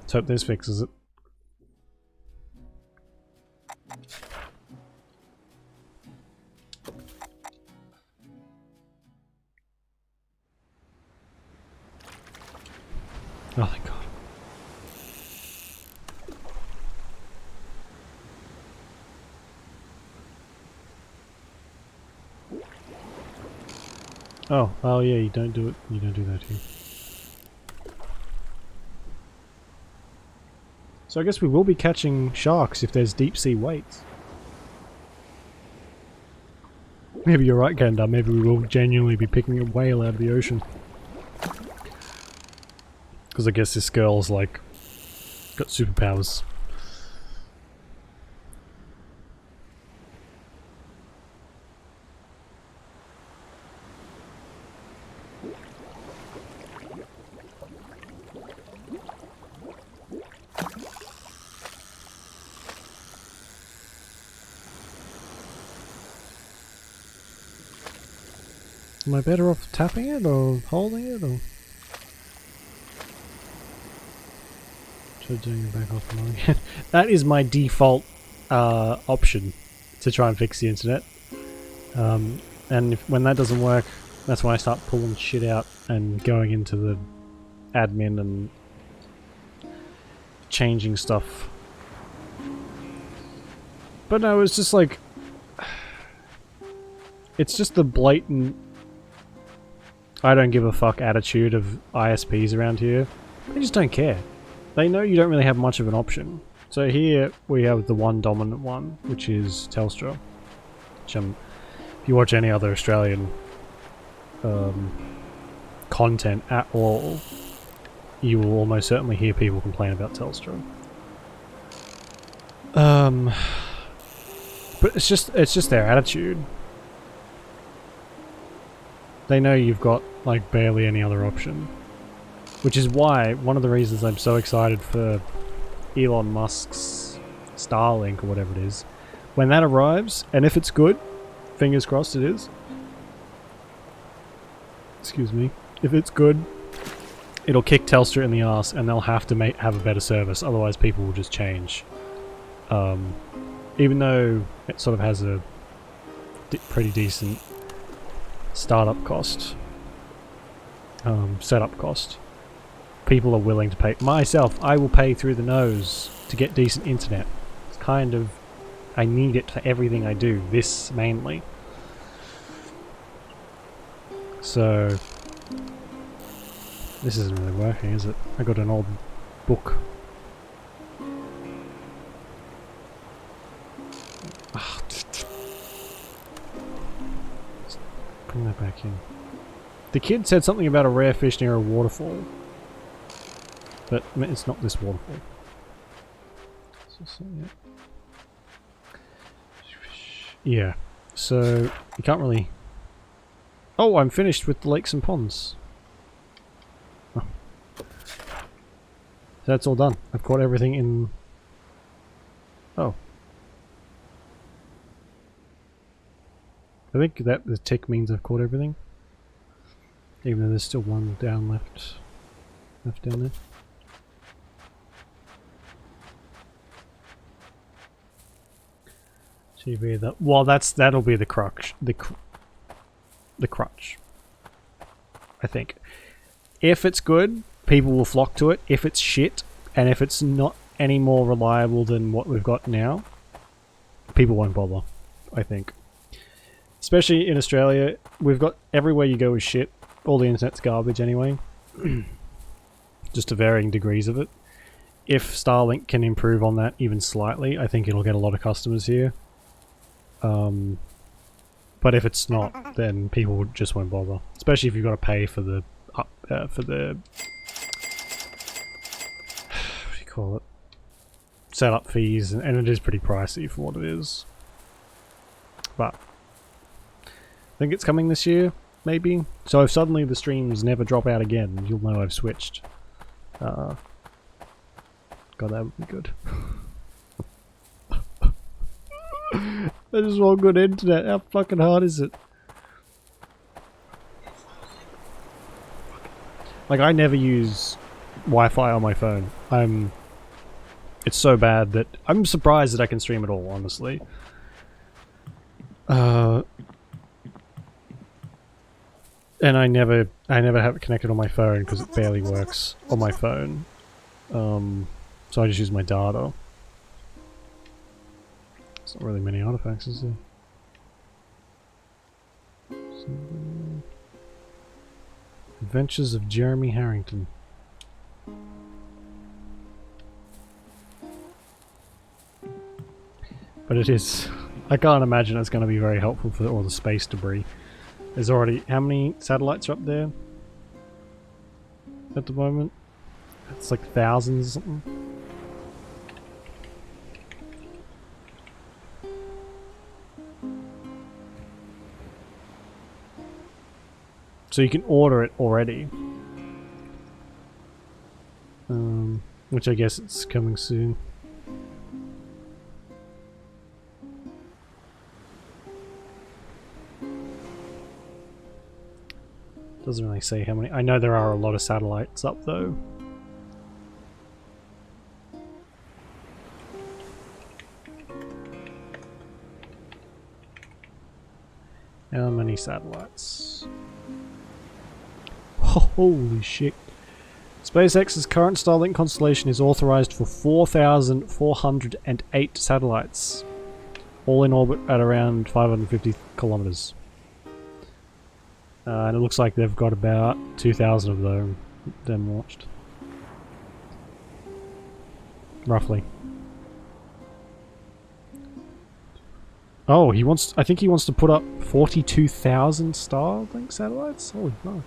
S1: Let's hope this fixes it. Oh, thank God. Oh yeah, you don't do it. You don't do that here. So I guess we will be catching sharks if there's deep sea weights. Maybe you're right, Gandalf. Maybe we will genuinely be picking a whale out of the ocean. Because I guess this girl's like got superpowers. Am I better off tapping it or holding it or? Try doing it back off and on again. That is my default option to try and fix the internet. And when that doesn't work, that's when I start pulling shit out and going into the admin and changing stuff. But no, it's just like, it's just the blatant I don't give a fuck attitude of ISPs around here. They just don't care. They know you don't really have much of an option. So here we have the one dominant one, which is Telstra. Which if you watch any other Australian content at all, you will almost certainly hear people complain about Telstra. But it's just their attitude. They know you've got like barely any other option. Which is why, one of the reasons I'm so excited for Elon Musk's Starlink or whatever it is. When that arrives, and if it's good, fingers crossed it is. Excuse me. If it's good, it'll kick Telstra in the arse and they'll have to have a better service, otherwise people will just change. Even though it sort of has a pretty decent startup cost, setup cost, people are willing to pay. Myself, I will pay through the nose to get decent internet. It's kind of, I need it for everything I do, this mainly. So, this isn't really working, is it? I got an old book. Bring that back in. The kid said something about a rare fish near a waterfall. But it's not this waterfall. Yeah, so you can't really... Oh, I'm finished with the lakes and ponds. Oh. So that's all done. I've caught everything in... Oh. I think that the tick means I've caught everything. Even though there's still one down left down there. TV that, well, that'll be the crutch. The crutch. I think. If it's good, people will flock to it. If it's shit, and if it's not any more reliable than what we've got now, people won't bother, I think. Especially in Australia, we've got everywhere you go is shit. All the internet's garbage anyway. Just to varying degrees of it. If Starlink can improve on that even slightly, I think it'll get a lot of customers here. But if it's not, then people just won't bother. Especially if you've got to pay for the what do you call it? Setup fees, and it is pretty pricey for what it is. But I think it's coming this year, maybe. So if suddenly the streams never drop out again, you'll know I've switched. God, that would be good. I just want good internet. How fucking hard is it? Like, I never use Wi-Fi on my phone. It's so bad that I'm surprised that I can stream at all, honestly. And I never have it connected on my phone because it barely works on my phone. So I just use my data. There's not really many artifacts, is there? Adventures of Jeremy Harrington. But it is... I can't imagine it's going to be very helpful for all the space debris. There's already... How many satellites are up there? At the moment? It's like thousands or something. So you can order it already. Which I guess it's coming soon. Doesn't really say how many. I know there are a lot of satellites up though. How many satellites? Holy shit. SpaceX's current Starlink constellation is authorized for 4,408 satellites. All in orbit at around 550 kilometers. And it looks like they've got about 2,000 of them launched. Roughly. Oh, I think he wants to put up 42,000 Starlink satellites? Holy fuck.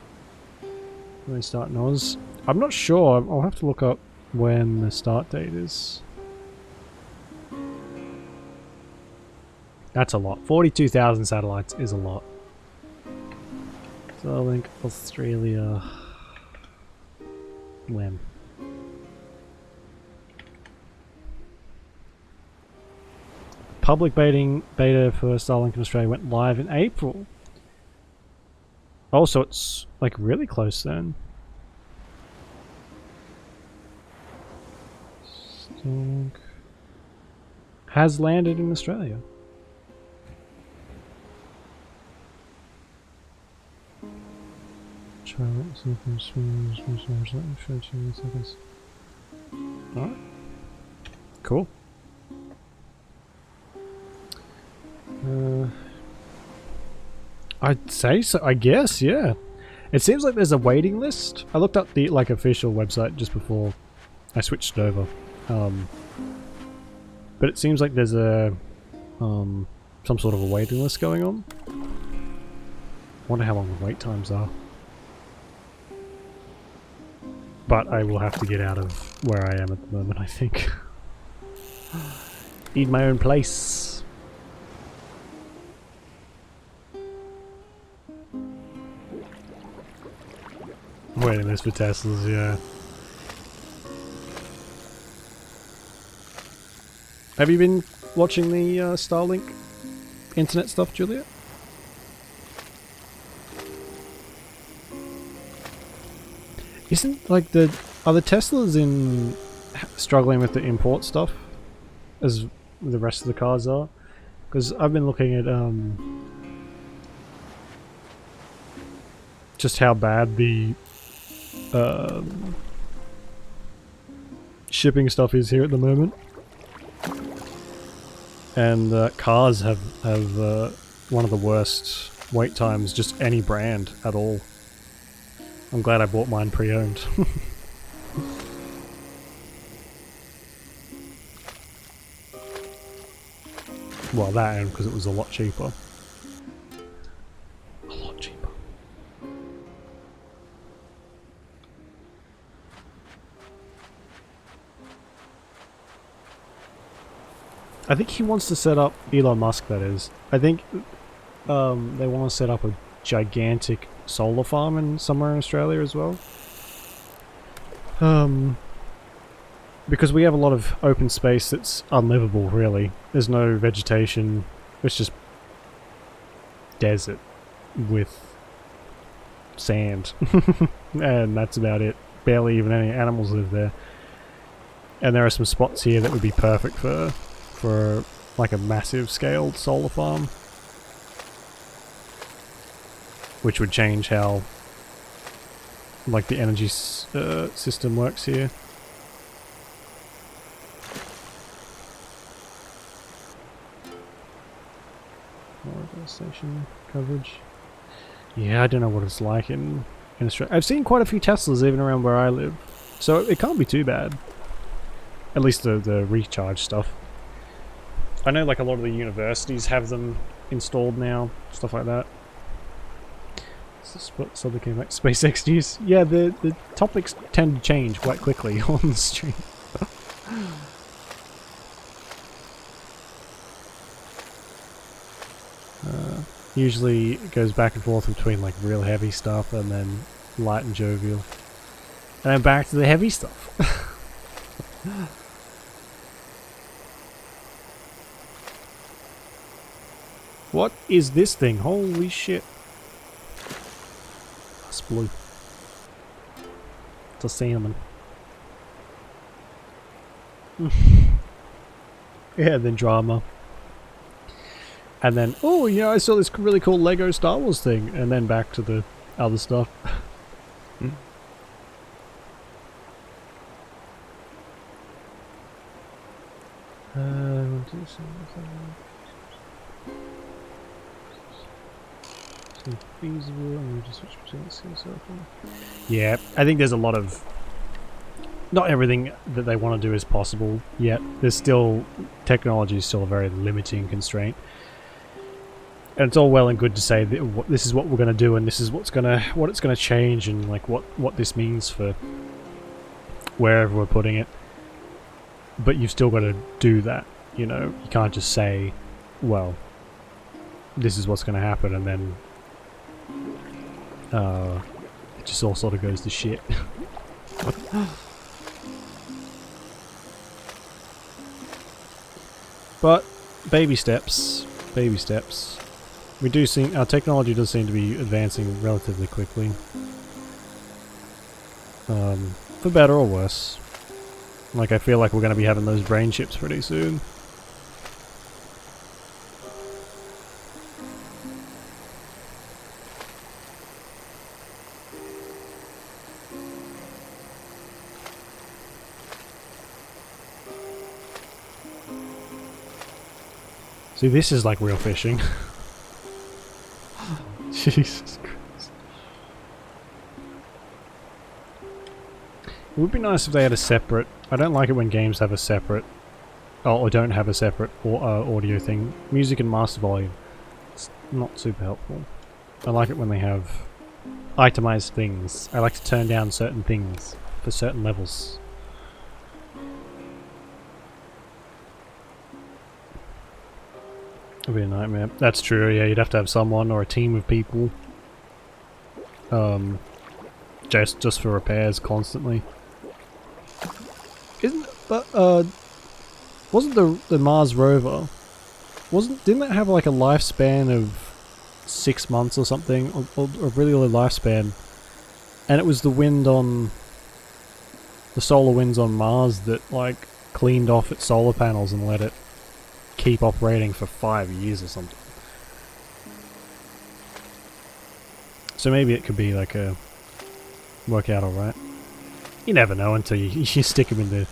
S1: When they start in Oz. I'm not sure. I'll have to look up when the start date is. That's a lot. 42,000 satellites is a lot. Starlink Australia. When? Public beta for Starlink in Australia went live in April. Oh, so it's like really close then. Starlink. has landed in Australia. Alright. Cool. I'd say so, I guess, yeah. It seems like there's a waiting list. I looked up the official website just before I switched over. But it seems like there's a some sort of a waiting list going on. Wonder how long the wait times are. But I will have to get out of where I am at the moment, I think. Need my own place. Waiting list for Teslas, yeah. Have you been watching the Starlink internet stuff, Julia? Isn't like are the Teslas in struggling with the import stuff as the rest of the cars are? Because I've been looking at just how bad the shipping stuff is here at the moment, and cars have one of the worst wait times, just any brand at all. I'm glad I bought mine pre-owned. Well, that and because it was a lot cheaper. A lot cheaper. I think he wants to set up, Elon Musk that is, I think they want to set up a gigantic solar farm in somewhere in Australia as well. Because we have a lot of open space that's unlivable, really. There's no vegetation, it's just desert with sand. And that's about it. Barely even any animals live there. And there are some spots here that would be perfect for like a massive scaled solar farm. Which would change how like the energy system works here. Station coverage. Yeah, I don't know what it's like in Australia. I've seen quite a few Teslas even around where I live, so it can't be too bad. At least the recharge stuff. I know like a lot of the universities have them installed now, stuff like that. So they came back. SpaceX news. Yeah, the topics tend to change quite quickly on the stream. Usually it goes back and forth between like real heavy stuff and then light and jovial. And then back to the heavy stuff. What is this thing? Holy shit. It's blue. It's a salmon. Yeah, then drama. And then, oh, yeah, I saw this really cool Lego Star Wars thing. And then back to the other stuff. Yeah, I think there's a lot of... Not everything that they want to do is possible yet. There's still... Technology is still a very limiting constraint. And it's all well and good to say that this is what we're going to do and this is what it's going to change and like what this means for wherever we're putting it. But you've still got to do that, you know. You can't just say, well, this is what's going to happen and then it just all sort of goes to shit. But baby steps, baby steps. We do seem, our technology does seem to be advancing relatively quickly. For better or worse. Like I feel like we're going to be having those brain chips pretty soon. See, this is like real fishing. Jesus Christ. It would be nice if they had a separate... I don't like it when games have a separate... or don't have a separate audio thing. Music and master volume. It's not super helpful. I like it when they have itemized things. I like to turn down certain things for certain levels. It'd be a nightmare. That's true, yeah, you'd have to have someone or a team of people. Just for repairs constantly. Wasn't the Mars rover, didn't that have like a lifespan of 6 months or something? Or a really low lifespan? And it was the wind on... the solar winds on Mars that like cleaned off its solar panels and let it keep operating for 5 years or something. So maybe it could be like a... work out alright. You never know until you stick them in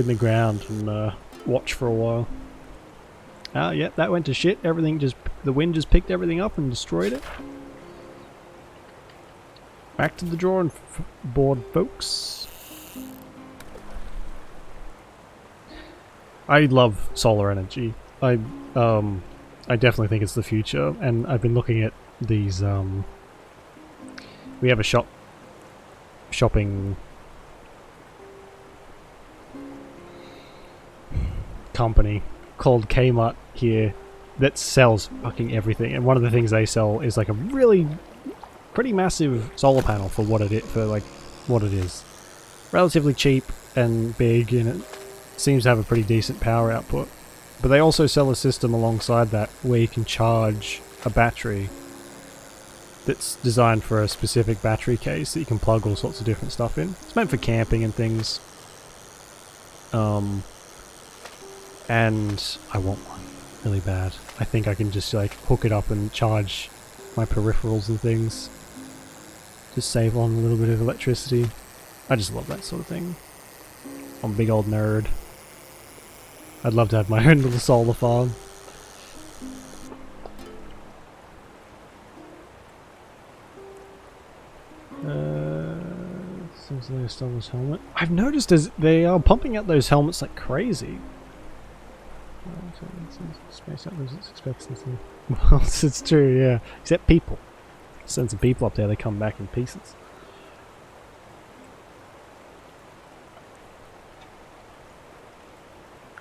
S1: the ground and watch for a while. Yeah, that went to shit. Everything just... the wind just picked everything up and destroyed it. Back to the drawing board, folks. I love solar energy. I definitely think it's the future, and I've been looking at these, we have a shopping company called Kmart here that sells fucking everything, and one of the things they sell is like a really pretty massive solar panel for what it is. Relatively cheap and big, and it seems to have a pretty decent power output. But they also sell a system alongside that where you can charge a battery that's designed for a specific battery case that you can plug all sorts of different stuff in. It's meant for camping and things. And I want one really bad. I think I can just like hook it up and charge my peripherals and things. Just save on a little bit of electricity. I just love that sort of thing. I'm a big old nerd. I'd love to have my own little solar farm. Seems like a Star Wars helmet. I've noticed as they are pumping out those helmets like crazy. Space out loses expectancy. Well, it's true, yeah. Except people. Send some people up there, they come back in pieces.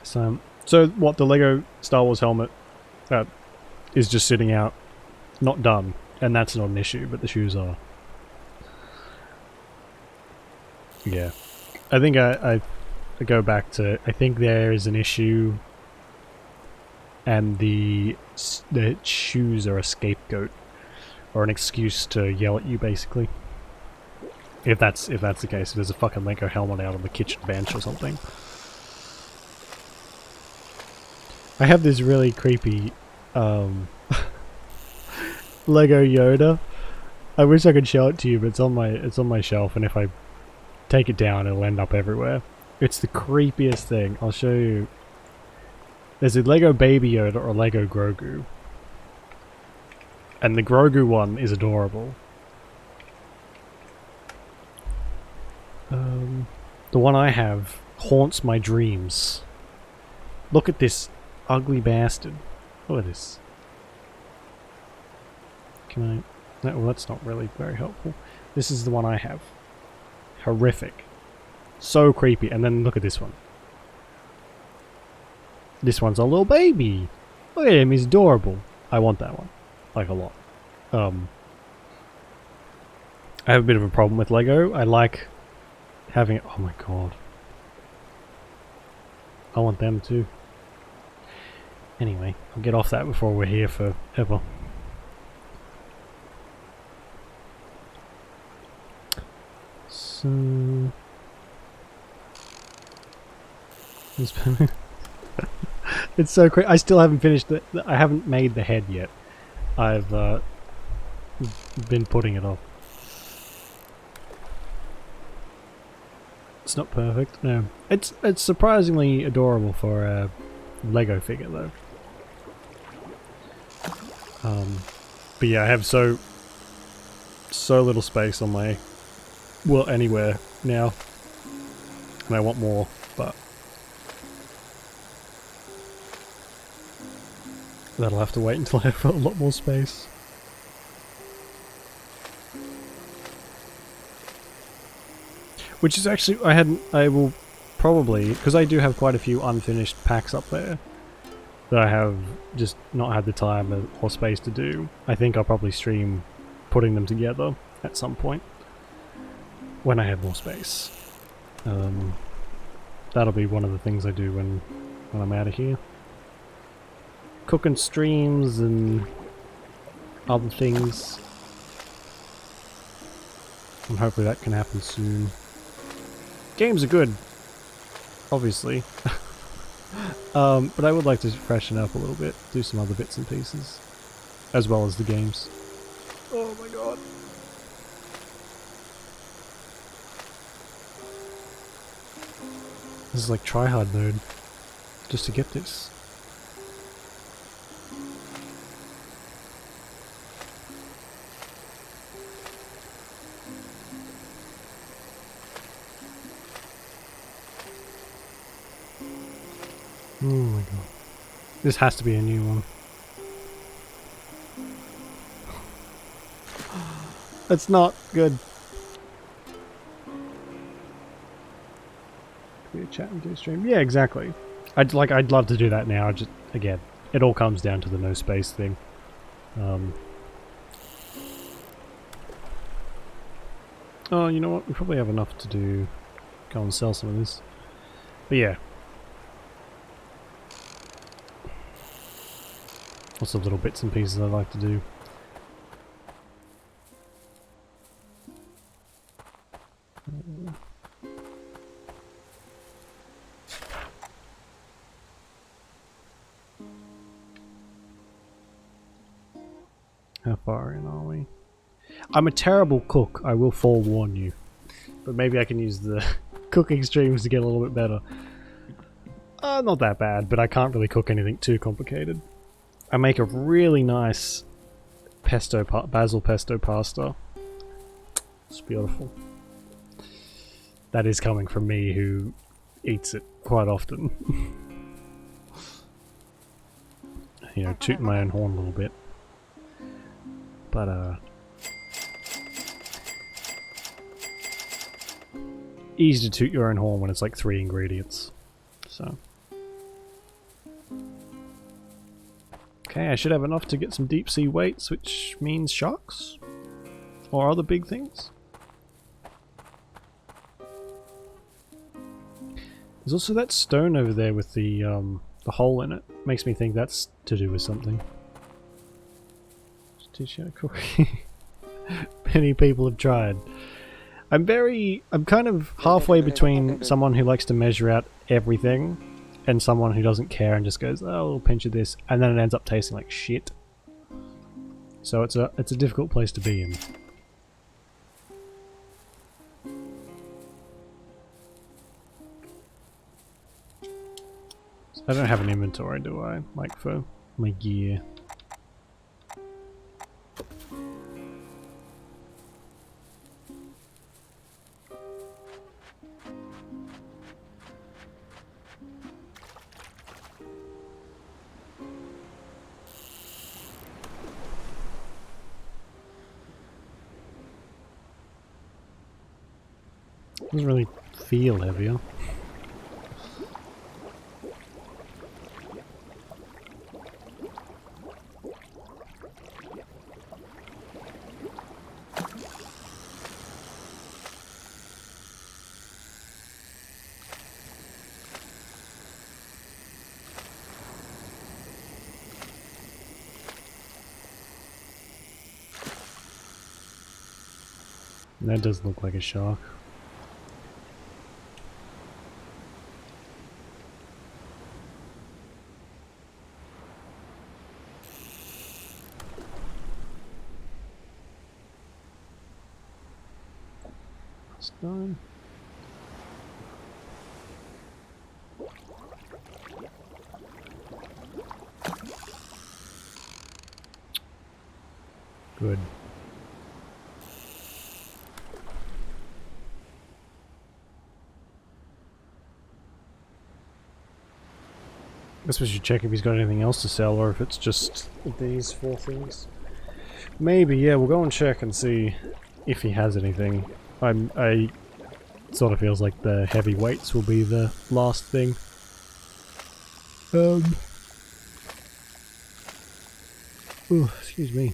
S1: So what, the Lego Star Wars helmet is just sitting out, not done, and that's not an issue, but the shoes are. Yeah. I think I go back to, I think there is an issue, and the shoes are a scapegoat, or an excuse to yell at you, basically. If that's the case, if there's a fucking Lego helmet out on the kitchen bench or something. I have this really creepy Lego Yoda. I wish I could show it to you, but it's on my shelf, and if I take it down it'll end up everywhere. It's the creepiest thing. I'll show you. There's a Lego Baby Yoda or a Lego Grogu. And the Grogu one is adorable. The one I have haunts my dreams. Look at this ugly bastard. Look at this. Can I... No, well, that's not really very helpful. This is the one I have. Horrific. So creepy. And then look at this one. This one's a little baby. Look at him, he's adorable. I want that one. Like a lot. I have a bit of a problem with Lego. I like having it... Oh my god. I want them too. Anyway, I'll get off that before we're here forever. So... It's so crazy. I still haven't finished it. I haven't made the head yet. I've been putting it off. It's not perfect. No, it's surprisingly adorable for a Lego figure though. But yeah, I have so little space on my, well, anywhere now, and I want more, but that'll have to wait until I have a lot more space. Which is actually, I will probably, because I do have quite a few unfinished packs up there that I have just not had the time or space to do. I think I'll probably stream putting them together at some point when I have more space. That'll be one of the things I do when I'm out of here. Cooking streams and other things. And hopefully that can happen soon. Games are good, obviously. But I would like to freshen up a little bit, do some other bits and pieces, as well as the games. Oh my god. This is like tryhard mode, just to get this. Oh my god. This has to be a new one. That's not good. Be a chat and do a stream. Yeah, exactly. I'd love to do that now. Just again, it all comes down to the no space thing. Oh, you know what? We probably have enough to do. Go and sell some of this. But yeah. Lots of little bits and pieces I like to do. How far in are we? I'm a terrible cook, I will forewarn you. But maybe I can use the cooking streams to get a little bit better. Not that bad, but I can't really cook anything too complicated. I make a really nice basil pesto pasta. It's beautiful. That is coming from me, who eats it quite often. You know, tooting my own horn a little bit. But easy to toot your own horn when it's like 3 ingredients. So okay, I should have enough to get some deep sea weights, which means sharks or other big things. There's also that stone over there with the hole in it. Makes me think that's to do with something. Just teach you how to cook. Many people have tried. I'm kind of halfway between someone who likes to measure out everything and someone who doesn't care and just goes, oh, a little pinch of this, and then it ends up tasting like shit. So it's a difficult place to be in. I don't have an inventory, do I? Like for my gear. Doesn't really feel heavier. That does look like a shark. It's done. Good. Guess we should check if he's got anything else to sell, or if it's just these 4 things. Maybe, yeah, we'll go and check and see if he has anything. I sort of feels like the heavy weights will be the last thing. Ooh, excuse me.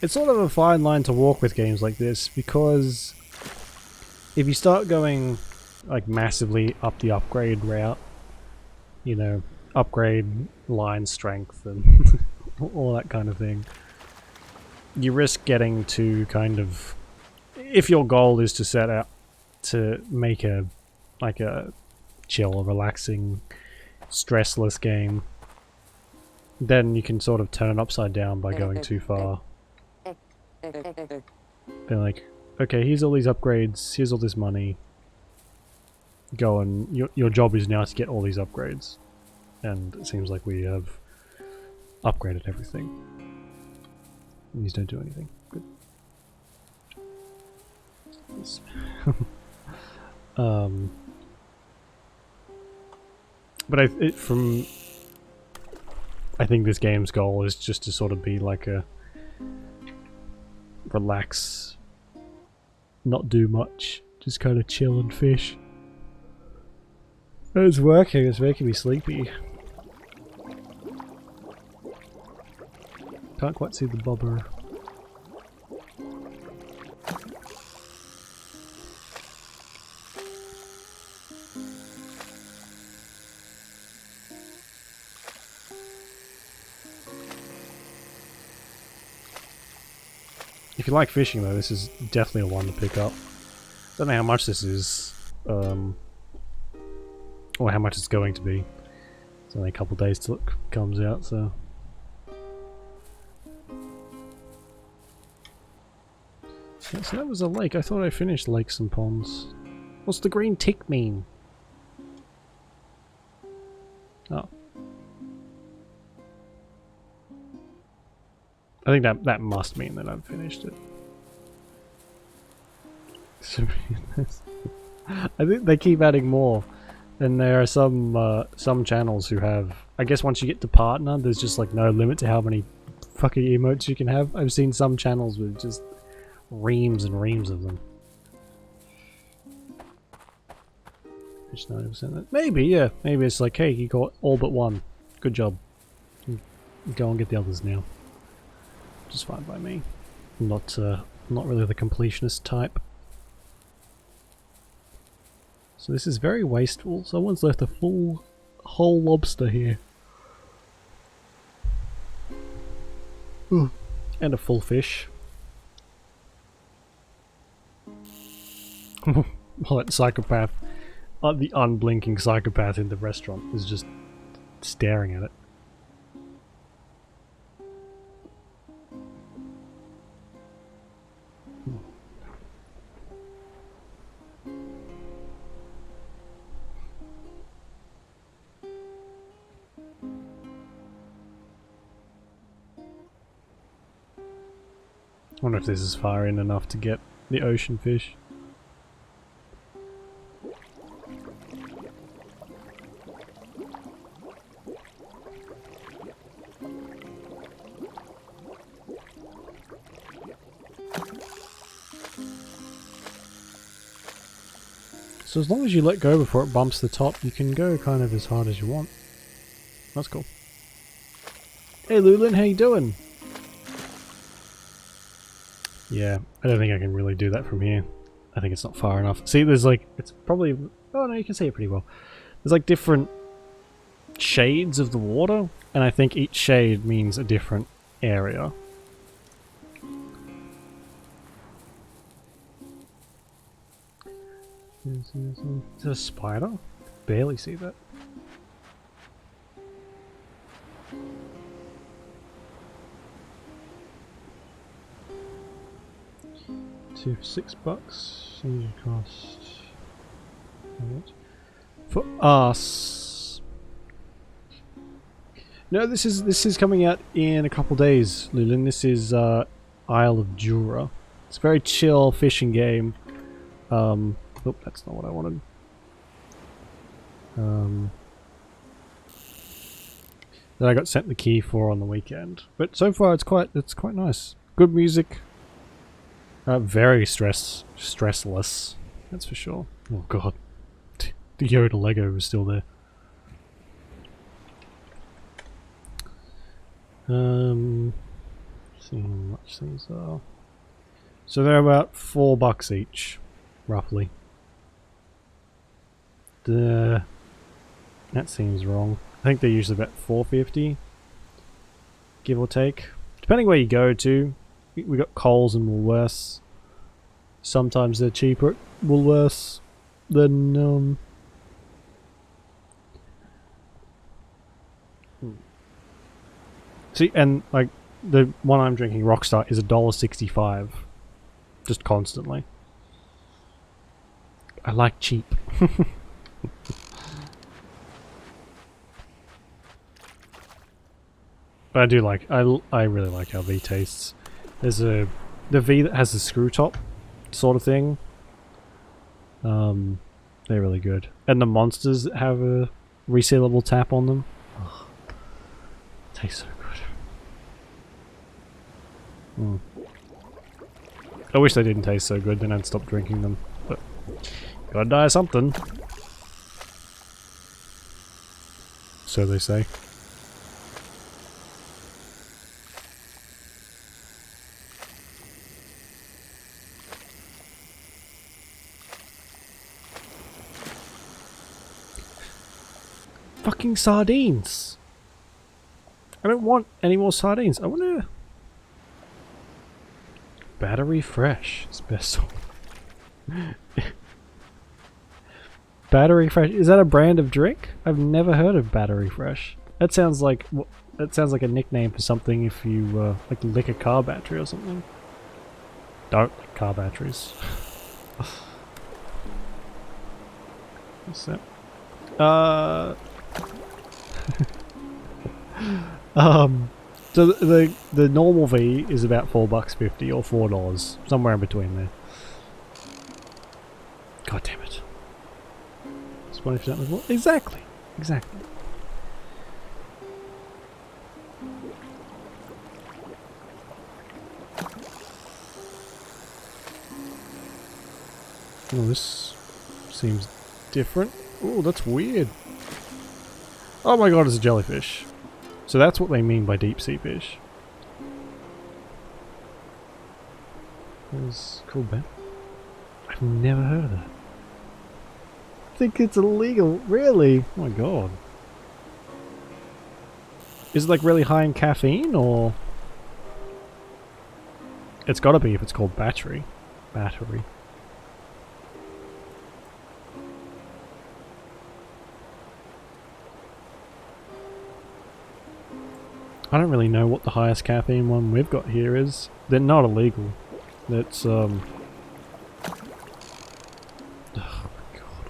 S1: It's sort of a fine line to walk with games like this, because if you start going like massively up the upgrade route, you know, upgrade line strength and all that kind of thing, you risk getting to kind of, if your goal is to set out to make a chill, relaxing, stressless game, then you can sort of turn it upside down by going too far. They're like, okay, here's all these upgrades, here's all this money, go and your job is now to get all these upgrades. And it seems like we have upgraded everything. These don't do anything. Good. But I think this game's goal is just to sort of be like a relax, not do much, just kind of chill and fish. It's working, it's making me sleepy. Can't quite see the bobber. If you like fishing though, this is definitely a one to pick up. Don't know how much this is, or how much it's going to be. It's only a couple days till it comes out, so... Yeah, so that was a lake. I thought I finished lakes and ponds. What's the green tick mean? Oh. I think that must mean that I've finished it. I think they keep adding more. And there are some channels who have... I guess once you get to partner, there's just like no limit to how many fucking emotes you can have. I've seen some channels with just reams and reams of them. Just 90%. Maybe, yeah. Maybe it's like, hey, you got all but one. Good job. Go and get the others now. Which is fine by me. Not really the completionist type. So this is very wasteful. Someone's left a whole lobster here. Ooh. And a full fish. Well, that psychopath, the unblinking psychopath in the restaurant is just staring at it. I wonder if this is far in enough to get the ocean fish. So as long as you let go before it bumps the top, you can go kind of as hard as you want. That's cool. Hey Lulin, how you doing? Yeah, I don't think I can really do that from here. I think it's not far enough. See, there's like, it's probably... Oh no, you can see it pretty well. There's like different shades of the water, and I think each shade means a different area. Is that a spider? Barely see that. $2 for $6. Change cost. For us. No, this is coming out in a couple days, Lulin. This is Isle of Jura. It's a very chill fishing game. Oh, that's not what I wanted. That I got sent the key for on the weekend. But so far it's quite nice. Good music. Very stressless. That's for sure. Oh god. The Yoda Lego is still there. See how much these are. So they're about $4 each, roughly. That seems wrong. I think they're usually about $4.50, give or take. Depending where you go to. We got Coles and Woolworths. Sometimes they're cheaper at Woolworths than See, and like the one I'm drinking, Rockstar, is $1.65, just constantly. I like cheap. But I do like, I really like how V tastes. There's the V that has the screw top sort of thing. They're really good. And the monsters that have a resealable tap on them. Oh, tastes so good. I wish they didn't taste so good, then I'd stop drinking them. But gotta die of something. So they say. Fucking sardines! I don't want any more sardines. I want to... Battery Fresh is best. Battery Fresh, is that a brand of drink? I've never heard of Battery Fresh. That sounds like a nickname for something if you like lick a car battery or something. Don't lick car batteries. What's that? So the normal V is about $4.50 or $4, somewhere in between there. God damn it! It's 20% more. Exactly. Oh, this seems different. Oh, that's weird. Oh my god, it's a jellyfish. So that's what they mean by deep sea fish. It's cool, Ben. I've never heard of that. I think it's illegal. Really? Oh my god. Is it like really high in caffeine or? It's gotta be if it's called battery. Battery. I don't really know what the highest caffeine one we've got here is. They're not illegal. That's oh my god.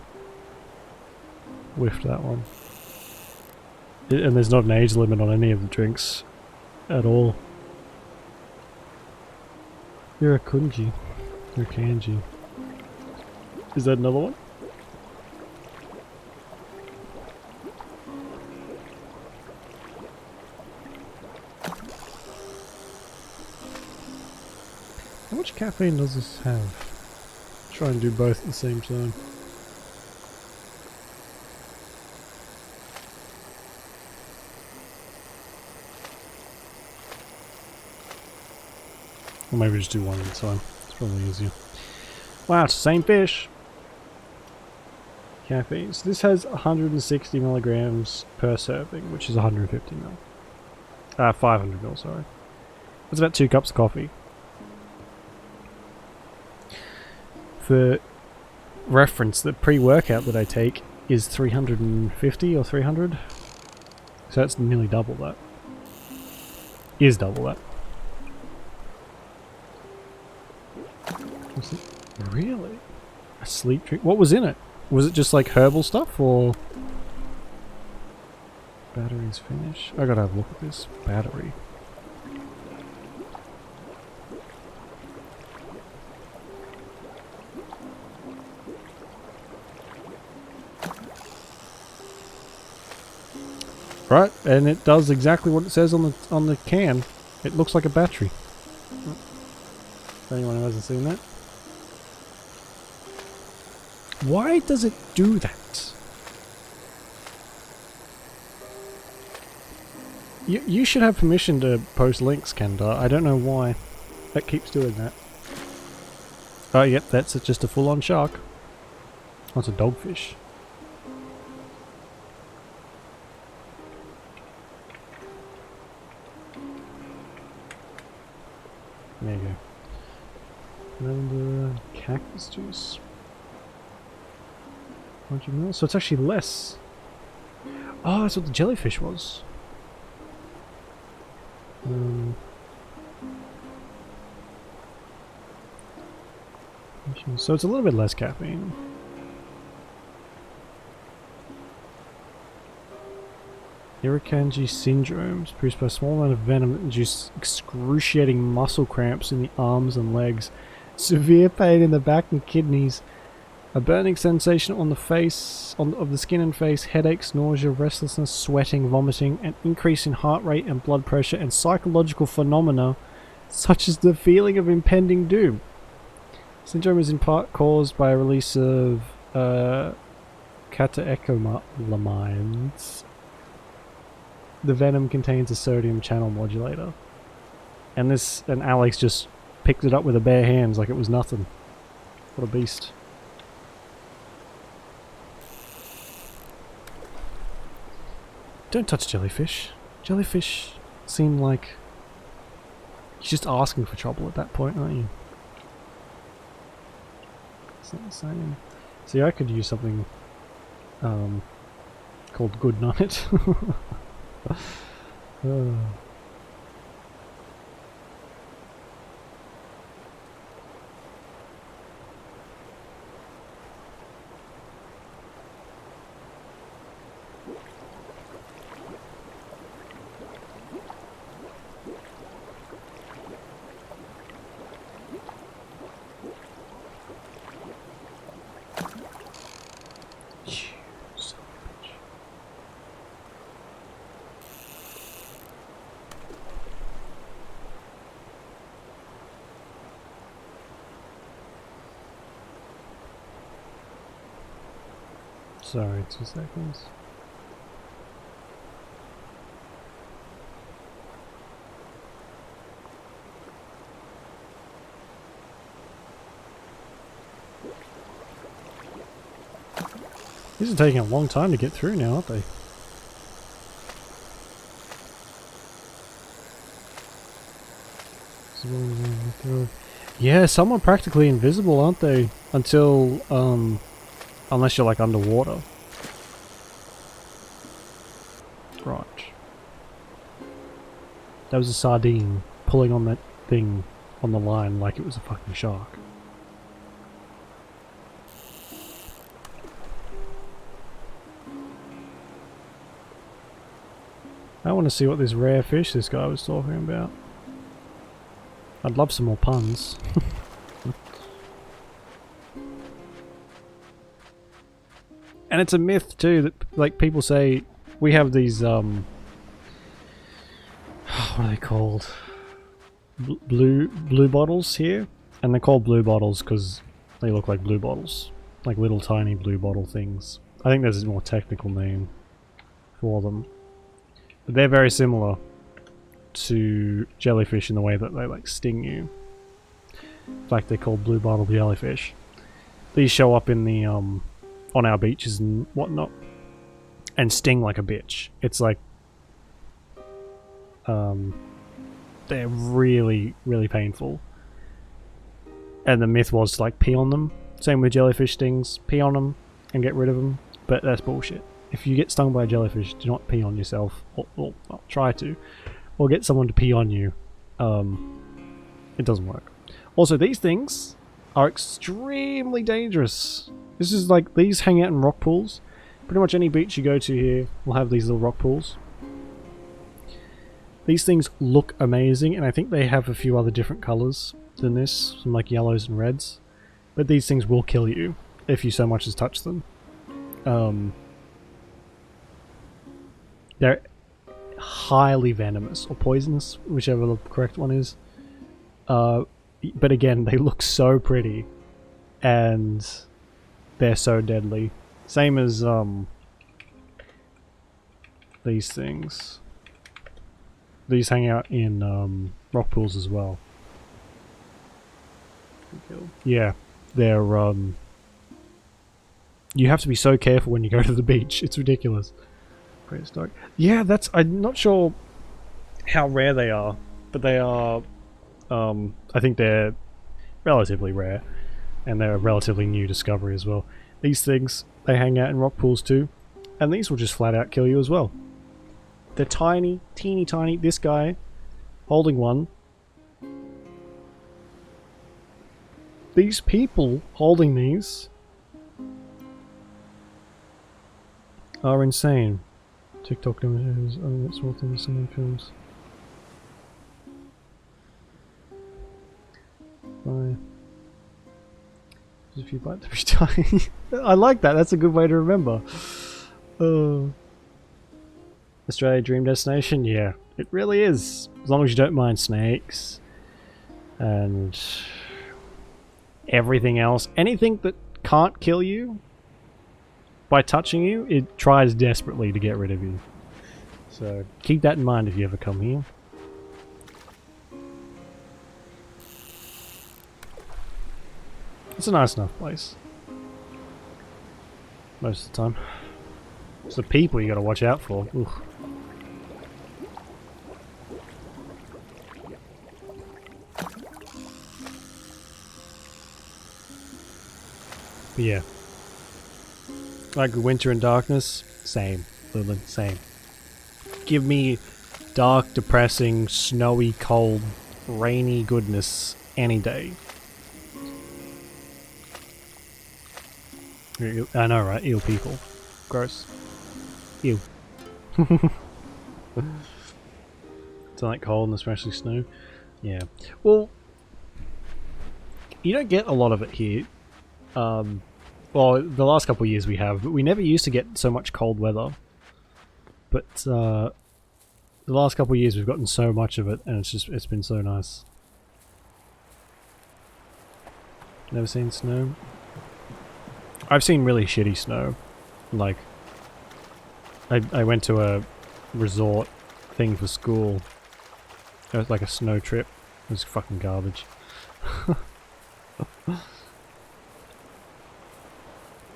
S1: Whiffed that one. And there's not an age limit on any of the drinks at all. You're a kunji. You're a kanji. Is that another one? How much caffeine does this have? Try and do both at the same time. Or maybe just do one at a time. It's probably easier. Wow, it's the same fish! Caffeine. So this has 160 milligrams per serving, which is 150 mil. 500 mil, sorry. That's about 2 cups of coffee. For reference, the pre-workout that I take is 350 or 300. So that's nearly double that. Is double that. Really? A sleep drink? What was in it? Was it just like herbal stuff or? Batteries finish. I gotta have a look at this battery. Right, and it does exactly what it says on the can. It looks like a battery. For anyone who hasn't seen that. Why does it do that? You should have permission to post links, Kendar. I don't know why that keeps doing that. Oh, yep, that's just a full-on shark. That's a dogfish. There you go. Lavender cactus juice. 100 ml. So it's actually less. Oh, that's what the jellyfish was. So it's a little bit less caffeine. Irukandji syndrome is produced by a small amount of venom that induces excruciating muscle cramps in the arms and legs, severe pain in the back and kidneys, a burning sensation on the face, of the skin and face, headaches, nausea, restlessness, sweating, vomiting, an increase in heart rate and blood pressure, and psychological phenomena such as the feeling of impending doom. Syndrome is in part caused by a release of catecholamines. The venom contains a sodium channel modulator. And Alex just picked it up with her bare hands like it was nothing. What a beast. Don't touch jellyfish. Jellyfish seem like you're just asking for trouble at that point, aren't you? It's not the same. See, I could use something called Good Night. Sorry, 2 seconds. These are taking a long time to get through now, aren't they? Yeah, some are practically invisible, aren't they? Until, unless you're like underwater. Right. That was a sardine pulling on that thing on the line like it was a fucking shark. I want to see what this rare fish this guy was talking about. I'd love some more puns. And it's a myth too that like people say we have these what are they called? Blue bottles here, and they're called blue bottles because they look like blue bottles, like little tiny blue bottle things. I think there's a more technical name for them, but they're very similar to jellyfish in the way that they like sting you. In fact, they're called blue bottle jellyfish. These show up in the on our beaches and whatnot, and sting like a bitch. It's like they're really, really painful. And the myth was to like pee on them. Same with jellyfish stings. Pee on them and get rid of them. But that's bullshit. If you get stung by a jellyfish, do not pee on yourself. Or try to. Or get someone to pee on you. It doesn't work. Also, these things are extremely dangerous. This is like, these hang out in rock pools. Pretty much any beach you go to here will have these little rock pools. These things look amazing, and I think they have a few other different colours than this, some like yellows and reds. But these things will kill you if you so much as touch them. They're highly venomous, or poisonous, whichever the correct one is. But again, they look so pretty, and they're so deadly. Same as these things. These hang out in rock pools as well. Yeah, they're you have to be so careful when you go to the beach. It's ridiculous. Prehistoric. Yeah, I'm not sure how rare they are, but they are. I think they're relatively rare, and they're a relatively new discovery as well. These things, they hang out in rock pools too, and these will just flat out kill you as well. They're tiny, teeny tiny. This guy, holding one. These people holding these are insane. TikTok images, that's all things seen in films. Bye. If you bite every time. I like that, that's a good way to remember. Australia dream destination? Yeah, it really is. As long as you don't mind snakes. And everything else. Anything that can't kill you by touching you, it tries desperately to get rid of you. So keep that in mind if you ever come here. It's a nice enough place. Most of the time. It's the people you gotta watch out for. Oof. But yeah. Like Winter and Darkness, same. Lilin, same. Give me dark, depressing, snowy, cold, rainy goodness any day. I know, right? Eel people. Gross. Ew. Don't like cold and especially snow. Yeah. Well, you don't get a lot of it here. Well, the last couple of years we have, but we never used to get so much cold weather. But the last couple of years we've gotten so much of it, and it's been so nice. Never seen snow? I've seen really shitty snow. Like, I went to a resort thing for school. It was like a snow trip. It was fucking garbage.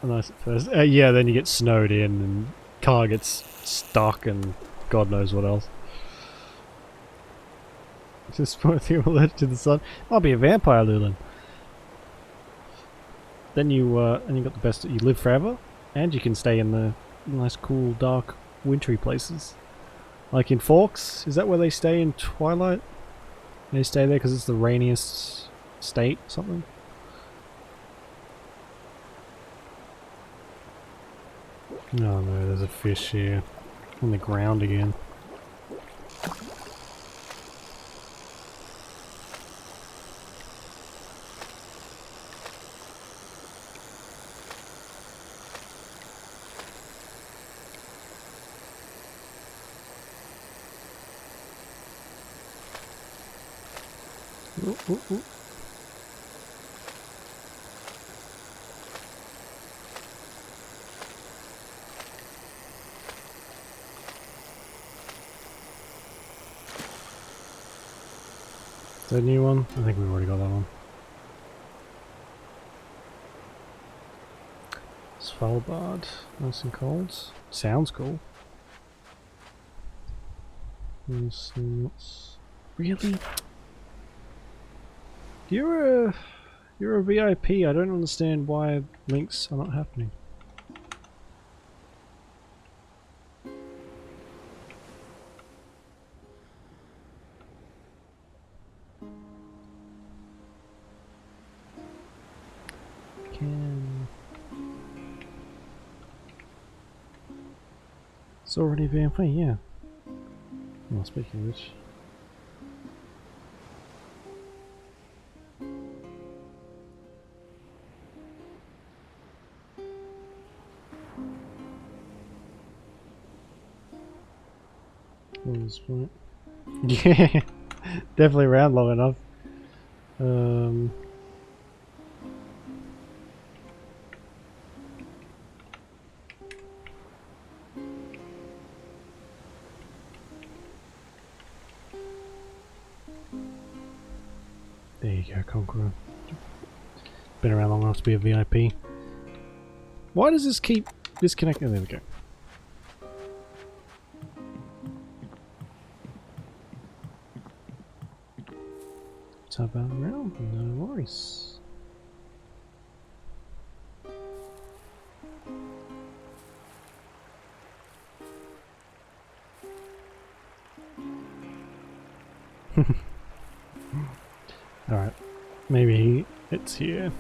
S1: Nice at first. Yeah, then you get snowed in and car gets stuck and God knows what else. Just if you're allergic to the sun. I'll be a vampire, Lulin. Then you got the best. You live forever, and you can stay in the nice, cool, dark, wintry places. Like in Forks, is that where they stay in Twilight? They stay there because it's the rainiest state or something? Oh no, there's a fish here. On the ground again. Ooh, ooh, ooh. Is that a new one? I think we've already got that one. Svalbard. Nice and cold. Sounds cool. Really? You're a VIP. I don't understand why links are not happening. It's already VIP, yeah. Well, speaking of which. What was the point? Yeah, definitely around long enough. There you go, Conqueror. Been around long enough to be a VIP. Why does this keep disconnecting? There we go. Tap out around, no worries. Alright, maybe it's here.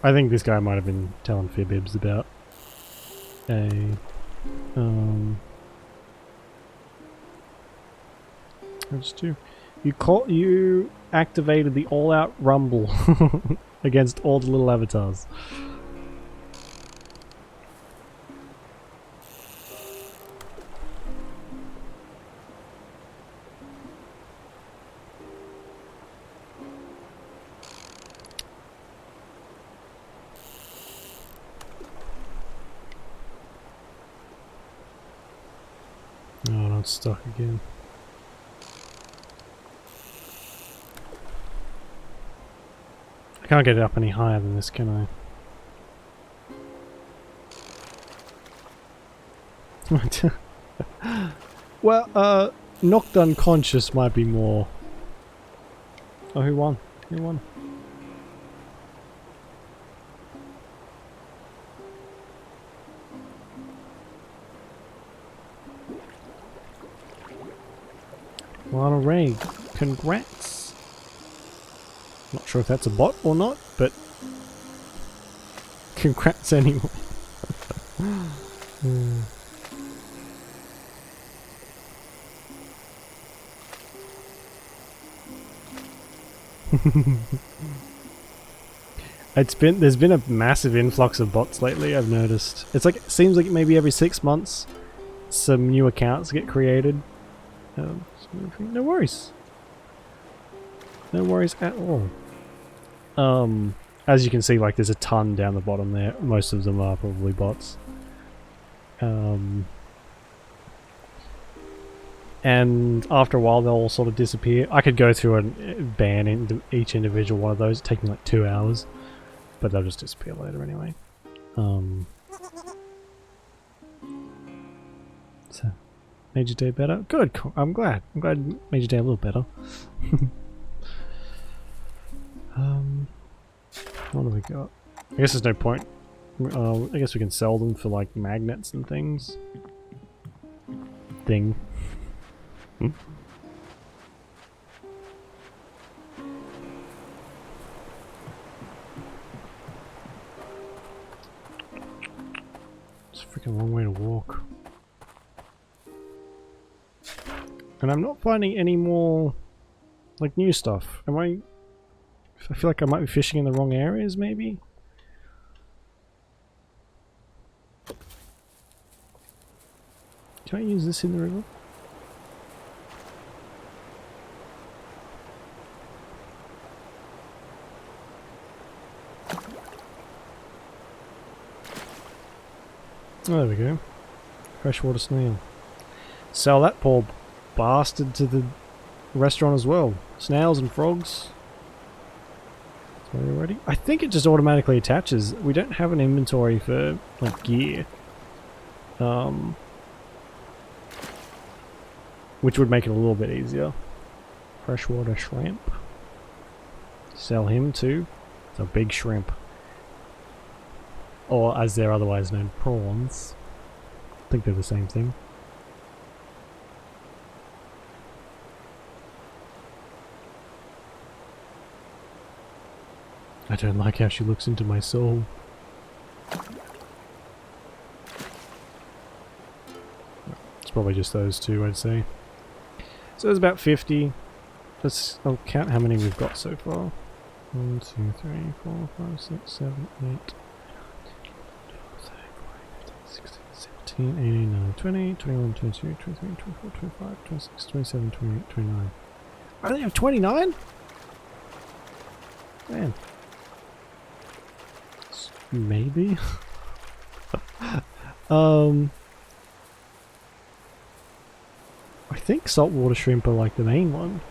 S1: I think this guy might have been telling fibbibs about a let's do. You activated the all-out rumble against all the little avatars. Oh, not stuck again. I can't get it up any higher than this, can I? Well, knocked unconscious might be more. Oh, who won? Who won? Lana Ray, congrats. Not sure if that's a bot or not, but congrats anyway. There's been a massive influx of bots lately, I've noticed. It's like, it seems like maybe every 6 months some new accounts get created. No worries. No worries at all. As you can see, like, there's a ton down the bottom there. Most of them are probably bots. And after a while they'll all sort of disappear. I could go through and ban each individual one of those. It'd take me like 2 hours. But they'll just disappear later anyway. So, made your day better? Good, I'm glad. I'm glad it made your day a little better. What do we got? I guess there's no point. I guess we can sell them for like magnets and things. Thing. It's a freaking long way to walk. And I'm not finding any more like new stuff. I feel like I might be fishing in the wrong areas maybe? Can I use this in the river? Oh, there we go. Freshwater Snail. Sell that poor bastard to the restaurant as well. Snails and frogs. Already? I think it just automatically attaches. We don't have an inventory for like gear. Which would make it a little bit easier. Freshwater shrimp. Sell him too. It's a big shrimp. Or as they're otherwise known, prawns. I think they're the same thing. I don't like how she looks into my soul. Let's probably just those two, I'd say. So there's about 50. I'll count how many we've got so far. 1, 2, 3, 4, 5, 6, 7, 8, 16, 17, 18, 19, 20, 21, 22, 23, 24, 25, 26, 27, 28, 29. I only have 29? Man. Maybe? I think saltwater shrimp are like the main one.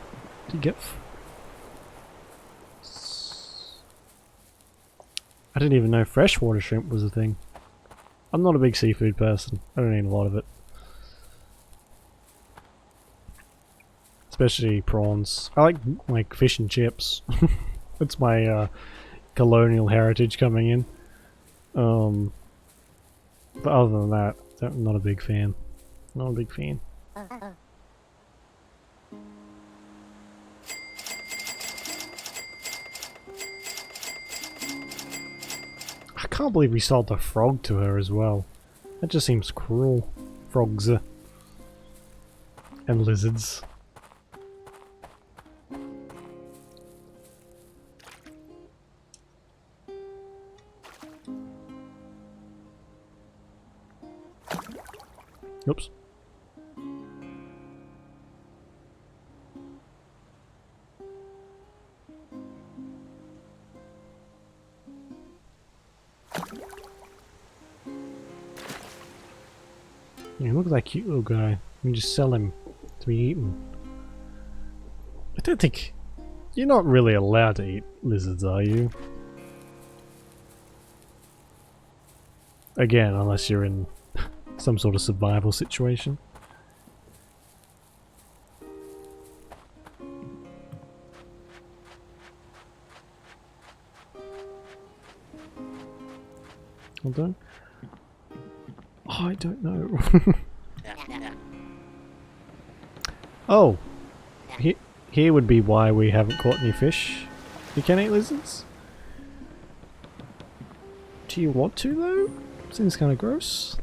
S1: Do you get... I didn't even know freshwater shrimp was a thing. I'm not a big seafood person. I don't eat a lot of it. Especially prawns. I like fish and chips. That's my colonial heritage coming in. But other than that, I'm not a big fan. Not a big fan. I can't believe we sold the frog to her as well. That just seems cruel. Frogs. And lizards. Oops. Yeah, look at that cute little guy. We can just sell him to be eaten. I don't think... You're not really allowed to eat lizards, are you? Again, unless you're in some sort of survival situation. Hold on. Oh, I don't know. Oh! Here would be why we haven't caught any fish. You can eat lizards? Do you want to though? Seems kind of gross.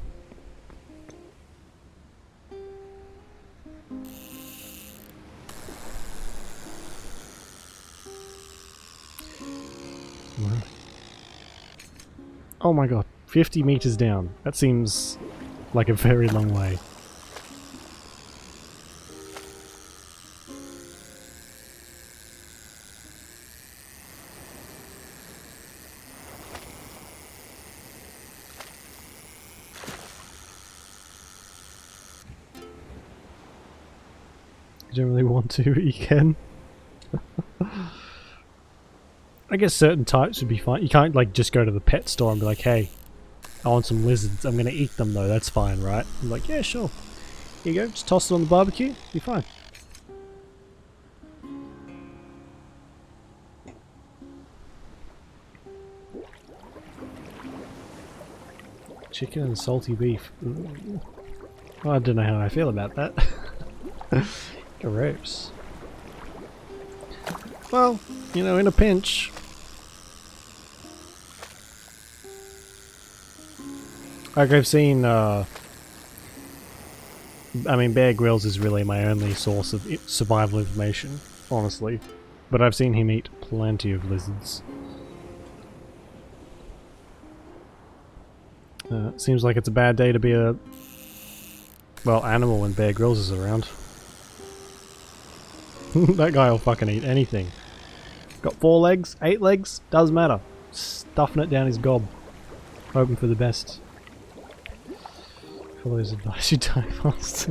S1: Oh my god, 50 meters down. That seems like a very long way. You don't really want to, but you can. I guess certain types would be fine. You can't like just go to the pet store and be like, hey, I want some lizards. I'm gonna eat them though. That's fine, right? I'm like, yeah, sure. Here you go. Just toss it on the barbecue. Be fine. Chicken and salty beef. Ooh. Well, I don't know how I feel about that. Gross. Well, you know, in a pinch. Like I've seen, I mean, Bear Grylls is really my only source of survival information, honestly. But I've seen him eat plenty of lizards. Seems like it's a bad day to be a, well, animal when Bear Grylls is around. That guy will fucking eat anything. Got 4 legs, 8 legs, doesn't matter. Stuffing it down his gob. Hoping for the best. Follow his advice, you die fast.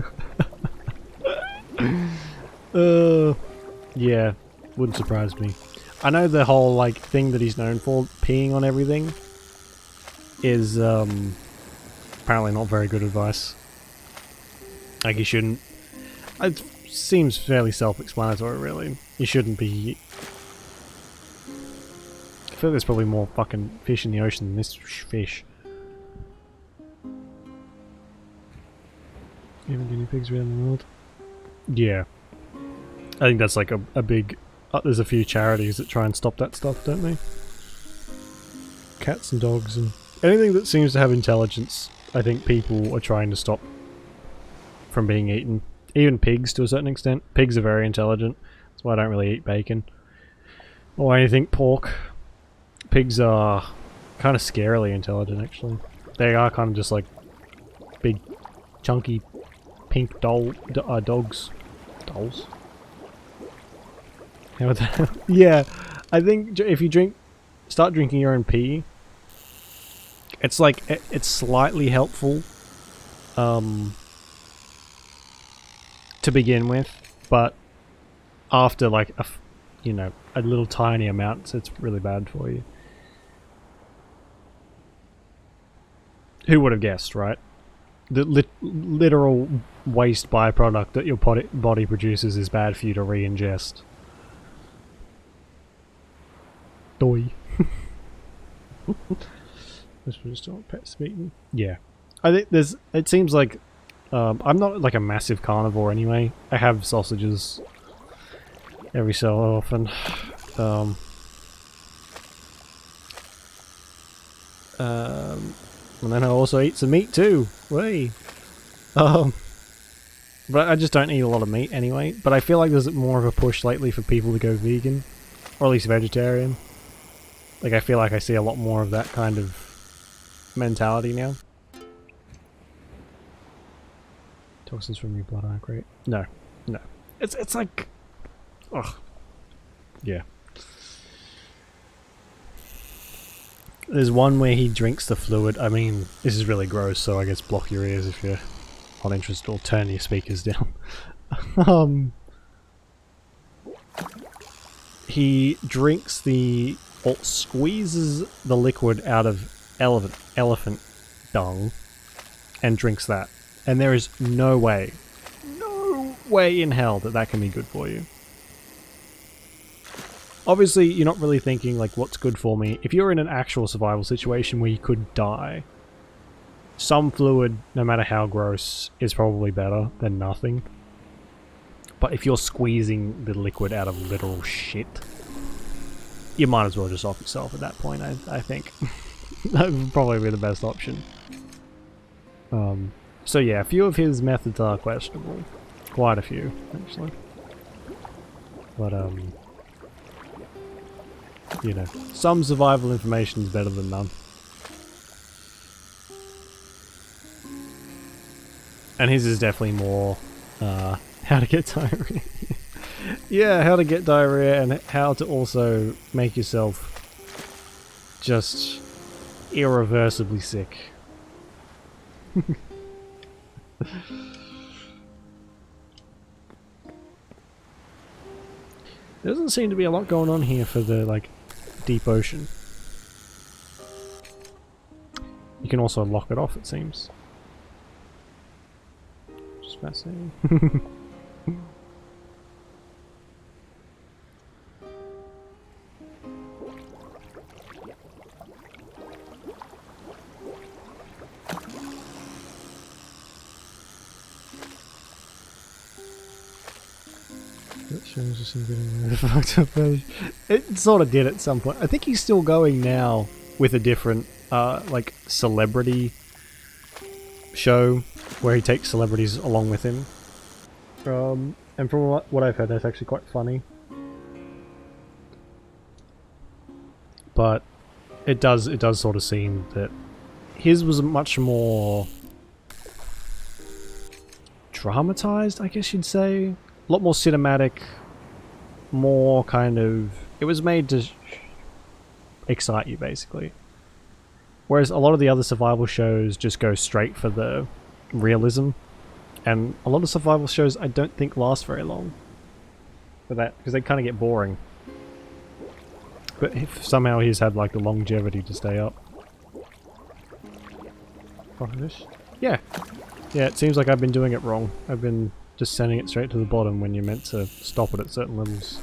S1: Yeah, wouldn't surprise me. I know the whole like thing that he's known for, peeing on everything, is apparently not very good advice. Like he shouldn't. It seems fairly self-explanatory, really. You shouldn't be. I feel there's probably more fucking fish in the ocean than this fish. Even guinea pigs around the world. Yeah. I think that's like a big... there's a few charities that try and stop that stuff, don't they? Cats and dogs and... anything that seems to have intelligence, I think people are trying to stop from being eaten. Even pigs, to a certain extent. Pigs are very intelligent. That's why I don't really eat bacon. Or anything pork. Pigs are kind of scarily intelligent, actually. They are kind of just like big, chunky, pink dogs. Dolls? How the hell? Yeah, I think if you start drinking your own pee, it's like, it's slightly helpful, to begin with, but after like you know, a little tiny amount, it's really bad for you. Who would have guessed, right? The literal waste byproduct that your body produces is bad for you to re-ingest. Doi. This was still pet speaking. Yeah, I think it seems like I'm not like a massive carnivore anyway. I have sausages every so often. And then I also eat some meat too. Way. But I just don't eat a lot of meat anyway. But I feel like there's more of a push lately for people to go vegan, or at least vegetarian. Like I feel like I see a lot more of that kind of mentality now. Toxins from your blood aren't great. No, no. It's like, ugh. Yeah. There's one where he drinks the fluid. I mean, this is really gross, so I guess block your ears if you're not interested, or turn your speakers down. He drinks or squeezes the liquid out of elephant dung and drinks that. And there is no way in hell that can be good for you. Obviously, you're not really thinking, like, what's good for me? If you're in an actual survival situation where you could die, some fluid, no matter how gross, is probably better than nothing. But if you're squeezing the liquid out of literal shit, you might as well just off yourself at that point, I think. That would probably be the best option. So yeah, a few of his methods are questionable. Quite a few, actually. But, you know, some survival information is better than none. And his is definitely more, how to get diarrhea. Yeah, how to get diarrhea and how to also make yourself just irreversibly sick. There doesn't seem to be a lot going on here for the, like, deep ocean. You can also lock it off, it seems. Just fascinating. That shows us him getting rid of the fucked up fetish. It sort of did at some point. I think he's still going now with a different, like, celebrity show where he takes celebrities along with him. And from what I've heard, that's actually quite funny. But it does sort of seem that his was much more dramatized, I guess you'd say. A lot more cinematic, more kind of... It was made to excite you, basically. Whereas a lot of the other survival shows just go straight for the realism. And a lot of survival shows I don't think last very long. For that, because they kind of get boring. But if somehow he's had like the longevity to stay up. Fish? Yeah. Yeah, it seems like I've been doing it wrong. I've been just sending it straight to the bottom when you're meant to stop it at certain levels.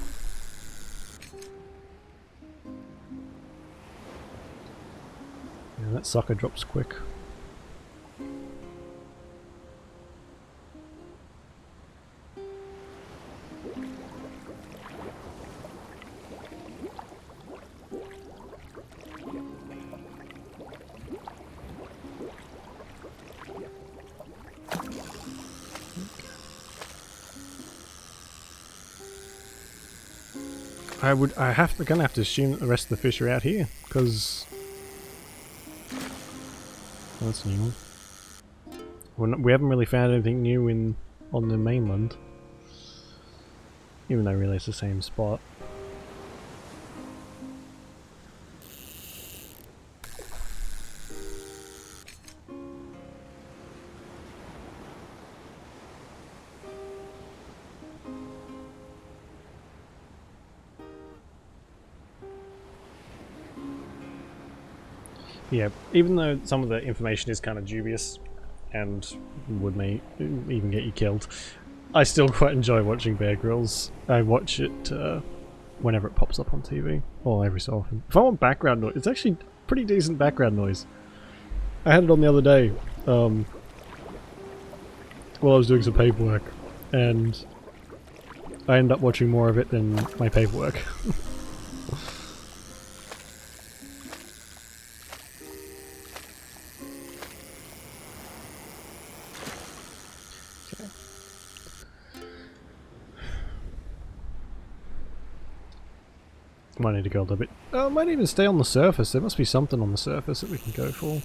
S1: Yeah, that sucker drops quick. gonna have to assume that the rest of the fish are out here, because... Oh, that's a new one. We haven't really found anything new on the mainland. Even though really it's the same spot. Yeah, even though some of the information is kind of dubious and may even get you killed, I still quite enjoy watching Bear Grylls. I watch it whenever it pops up on TV, or every so often. If I want background noise, it's actually pretty decent background noise. I had it on the other day while I was doing some paperwork, and I ended up watching more of it than my paperwork. Might need to go a little bit. Might even stay on the surface. There must be something on the surface that we can go for.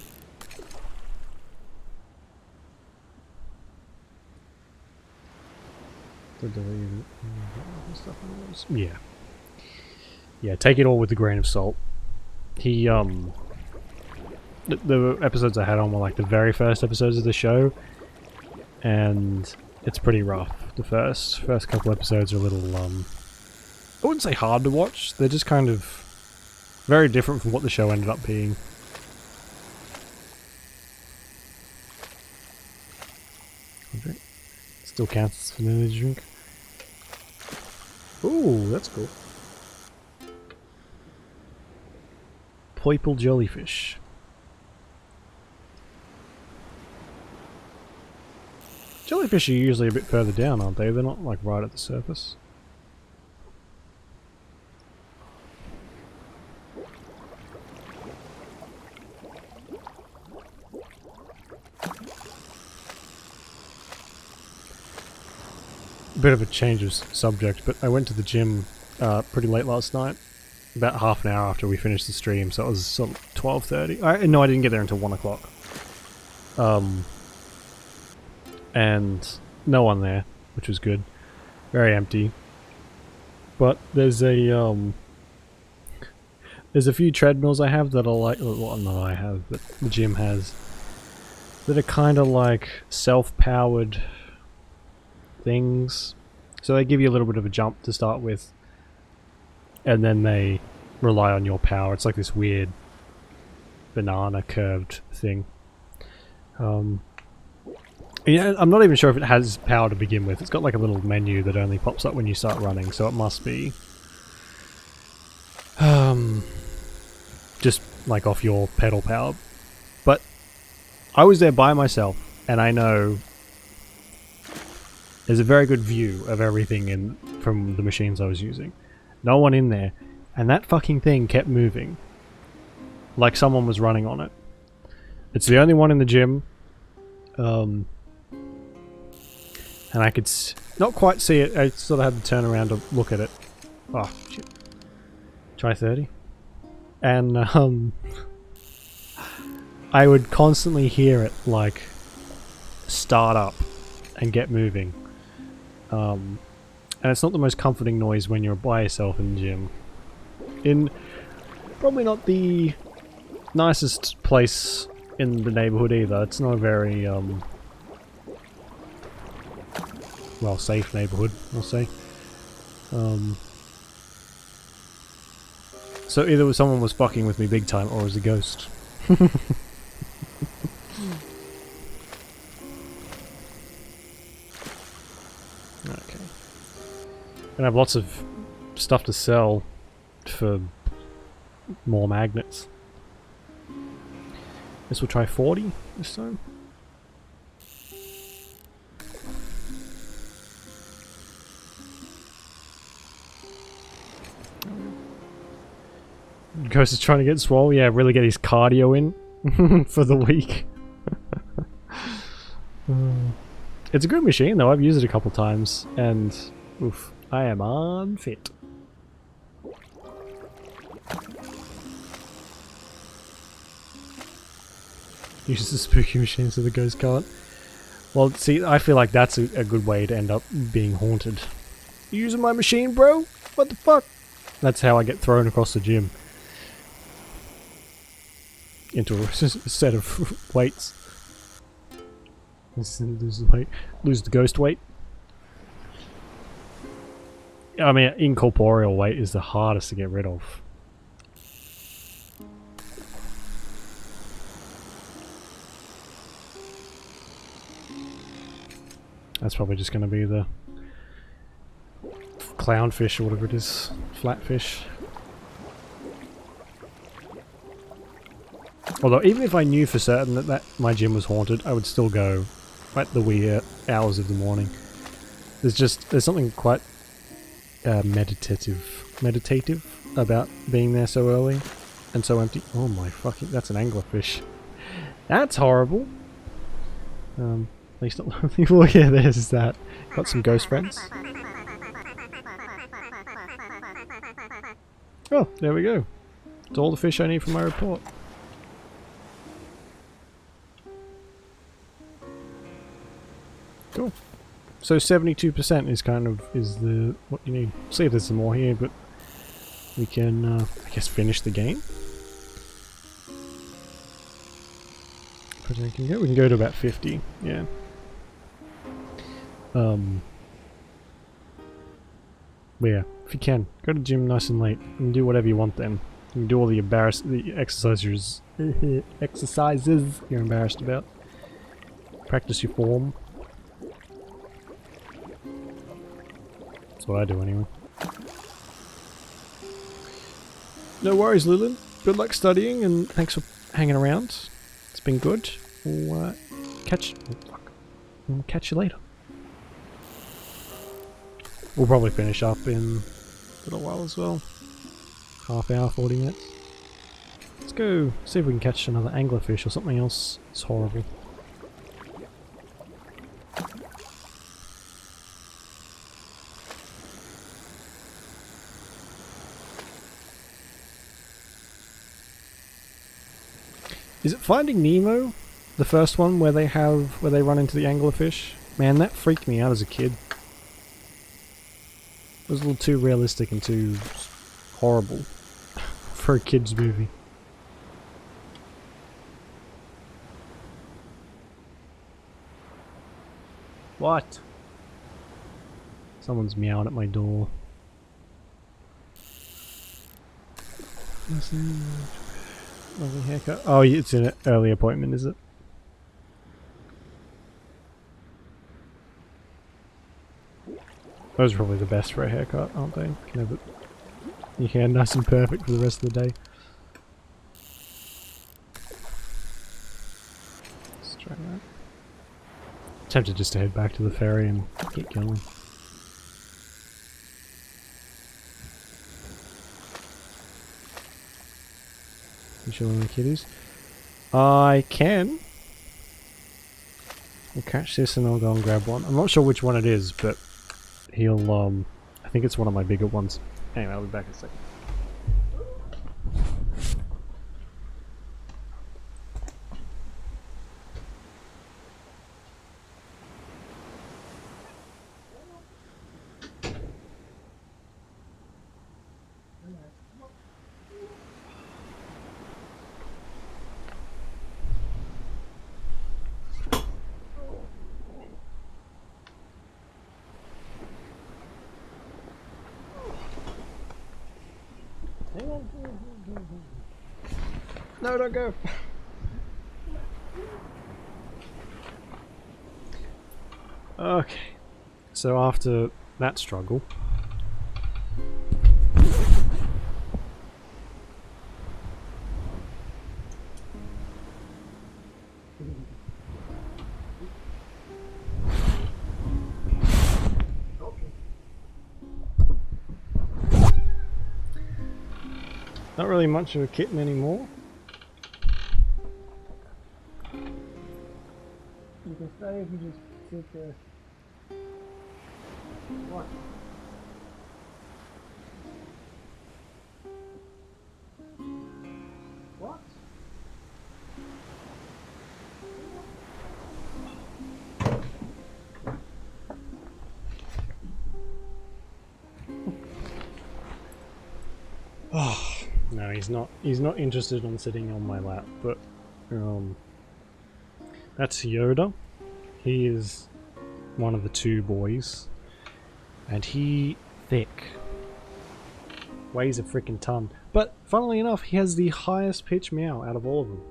S1: Yeah. Yeah, take it all with a grain of salt. He, the episodes I had on were like the very first episodes of the show, and it's pretty rough. The first couple episodes are a little, I wouldn't say hard to watch, they're just kind of very different from what the show ended up being. Still counts as an energy drink. Ooh, that's cool. Purple jellyfish. Jellyfish are usually a bit further down, aren't they? They're not like right at the surface. Bit of a change of subject, but I went to the gym pretty late last night, about half an hour after we finished the stream, so it was sort of 12:30. No, I didn't get there until 1 o'clock. And no one there, which was good. Very empty. But there's a few treadmills I have that are like, well, not I have, but the gym has, that are kind of like self-powered things. So they give you a little bit of a jump to start with, and then they rely on your power. It's like this weird banana curved thing. Yeah, I'm not even sure if it has power to begin with. It's got like a little menu that only pops up when you start running, so it must be just like off your pedal power. But I was there by myself, and I know there's a very good view of everything from the machines I was using. No one in there, and that fucking thing kept moving. Like someone was running on it. It's the only one in the gym. And I could not quite see it. I sort of had to turn around to look at it. Oh, shit. Try 30. And, I would constantly hear it, like, start up and get moving. And it's not the most comforting noise when you're by yourself in the gym. In probably not the nicest place in the neighborhood either. It's not a very, well, safe neighborhood, I'll say. So either someone was fucking with me big time, or it was a ghost. Okay. Gonna have lots of stuff to sell for more magnets. Guess we'll try 40 this time. Ghost is trying to get swole. Yeah, really get his cardio in for the week. It's a good machine though. I've used it a couple times, and oof, I am unfit. Use the spooky machine so the ghost can't. Well, see, I feel like that's a good way to end up being haunted. You using my machine, bro? What the fuck? That's how I get thrown across the gym. Into a set of weights. Lose the weight. Lose the ghost weight. I mean, incorporeal weight is the hardest to get rid of. That's probably just going to be the clownfish or whatever it is. Flatfish. Although, even if I knew for certain that my gym was haunted, I would still go at the wee hours of the morning. There's something quite meditative about being there so early and so empty. Oh my fucking, that's an anglerfish. That's horrible. At least not lonely. Well, yeah, there's that. Got some ghost friends. Oh, there we go. It's all the fish I need for my report. Cool. So 72% is kind of what you need. See if there's some more here, but we can I guess finish the game. But we can go to about 50. Yeah. But yeah, if you can, go to the gym nice and late and do whatever you want then. You can do all the exercises you're embarrassed about. Practice your form. That's what I do anyway. No worries, Lilin. Good luck studying and thanks for hanging around. It's been good. We'll catch you later. We'll probably finish up in a little while as well. Half hour, 40 minutes. Let's go see if we can catch another anglerfish or something else. It's horrible. Is it Finding Nemo? The first one where they run into the anglerfish? Man, that freaked me out as a kid. It was a little too realistic and too horrible for a kid's movie. What? Someone's meowing at my door. Lovely haircut. Oh, it's an early appointment, is it? Those are probably the best for a haircut, aren't they? You can have your hair nice and perfect for the rest of the day. Let's try that. Tempted just to head back to the ferry and get going. You chilling with the kitties? I can. I'll catch this and I'll go and grab one. I'm not sure which one it is, but he'll, I think it's one of my bigger ones. Anyway, I'll be back in a second. No, don't go. Okay, so after that struggle, not really much of a kitten anymore. You can stay if you just sit there. What? No, he's not. He's not interested in sitting on my lap. But that's Yoda. He is one of the two boys, and he thick. Weighs a freaking ton. But funnily enough, he has the highest pitch meow out of all of them.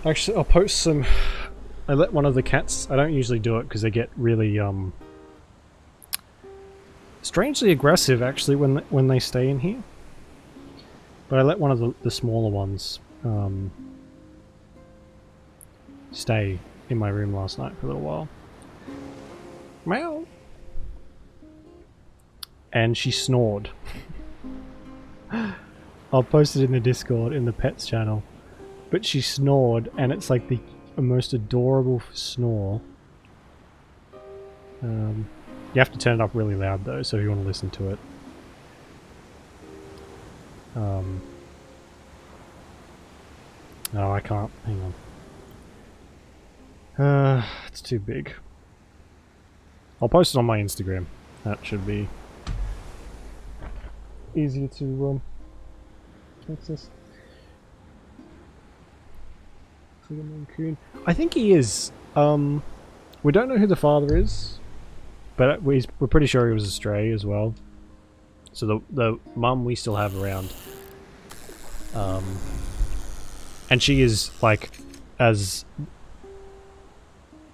S1: Actually, I'll post some. I let one of the cats. I don't usually do it because they get really strangely aggressive actually when they stay in here. But I let one of the smaller ones stay in my room last night for a little while. Meow. And she snored. I'll post it in the Discord in the pets channel. But she snored, and it's like the most adorable snore. You have to turn it up really loud though, so if you want to listen to it. No, I can't. Hang on. It's too big. I'll post it on my Instagram. That should be easier to access. I think he is. We don't know who the father is, but we're pretty sure he was a stray as well. So the mum we still have around, and she is like as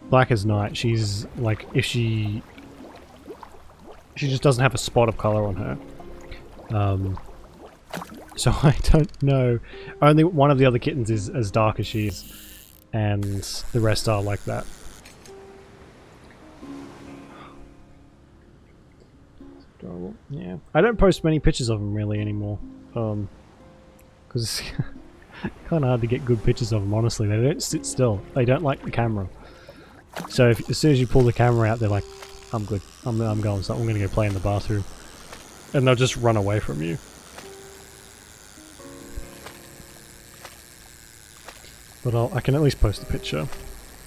S1: black as night. She's like if she just doesn't have a spot of color on her. So I don't know. Only one of the other kittens is as dark as she is, and the rest are like that. Adorable. Yeah. I don't post many pictures of them really anymore, because it's kind of hard to get good pictures of them. Honestly, they don't sit still. They don't like the camera. So as soon as you pull the camera out, they're like, "I'm good. I'm going. So I'm going to go play in the bathroom," and they'll just run away from you. But I can at least post a picture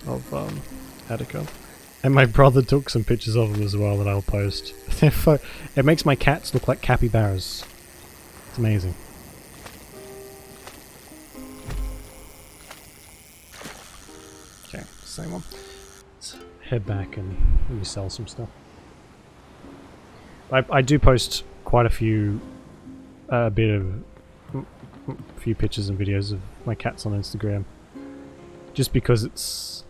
S1: of Attica. And my brother took some pictures of them as well that I'll post. It makes my cats look like capybaras. It's amazing. Okay, same one. Let's head back and maybe sell some stuff. I do post quite a few, a few pictures and videos of my cats on Instagram. Just because it's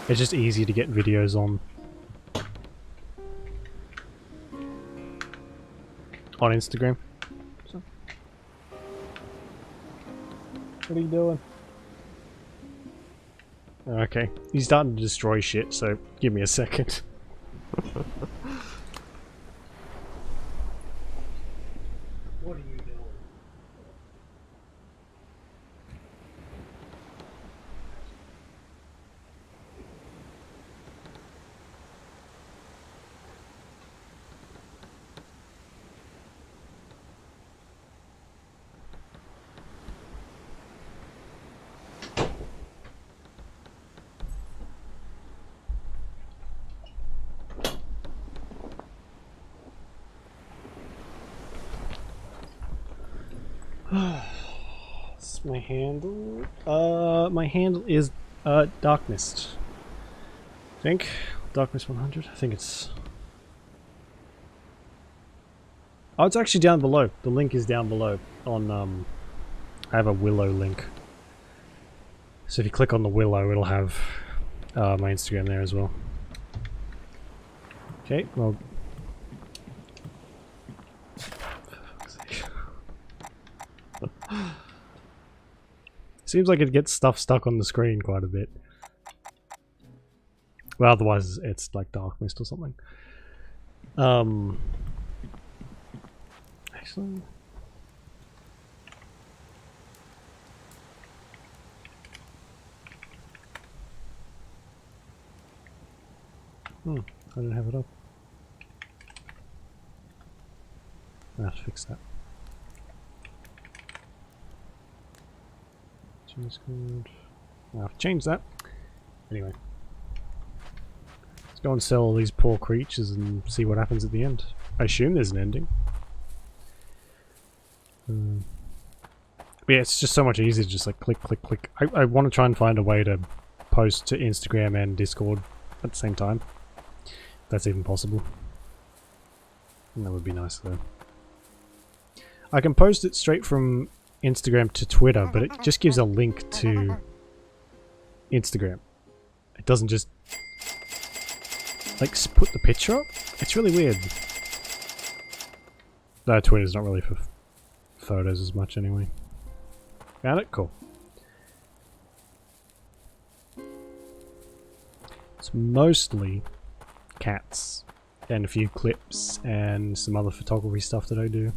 S1: just easy to get videos on Instagram. So. What are you doing? Okay, he's starting to destroy shit, so give me a second. What are you doing? What's my handle? My handle is Darkmist. I think Darkmist 100. I think it's. Oh, it's actually down below. The link is down below on I have a Willow link. So if you click on the Willow, it'll have my Instagram there as well. Okay, well. Seems like it gets stuff stuck on the screen quite a bit. Well, otherwise it's like Dark Mist or something. Actually... I didn't have it up. I have to fix that. Change code. I have to change that. Anyway. Let's go and sell all these poor creatures and see what happens at the end. I assume there's an ending. But yeah, it's just so much easier to just like click, click, click. I want to try and find a way to post to Instagram and Discord at the same time. If that's even possible. And that would be nice though. I can post it straight from Instagram to Twitter, but it just gives a link to Instagram. It doesn't just like put the picture up. It's really weird. No, Twitter's not really for photos as much anyway. Found it? Cool. It's mostly cats and a few clips and some other photography stuff that I do.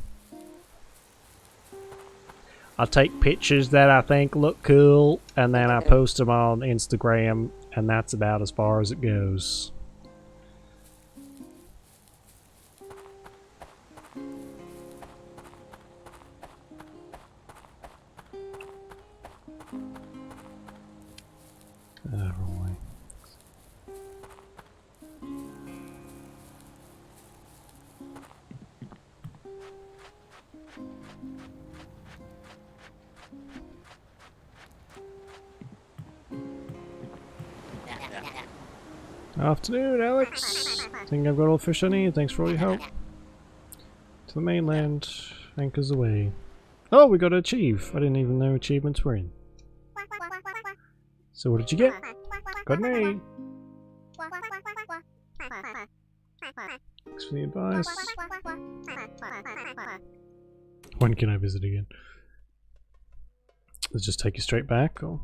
S1: I take pictures that I think look cool and then I post them on Instagram, and that's about as far as it goes. Wrong way. Afternoon, Alex. Think I've got all the fish I need. Thanks for all your help. To the mainland. Anchors away. Oh, we got to achieve. I didn't even know achievements were in. So what did you get? Got an A. Thanks for the advice. When can I visit again? Let's just take you straight back, or...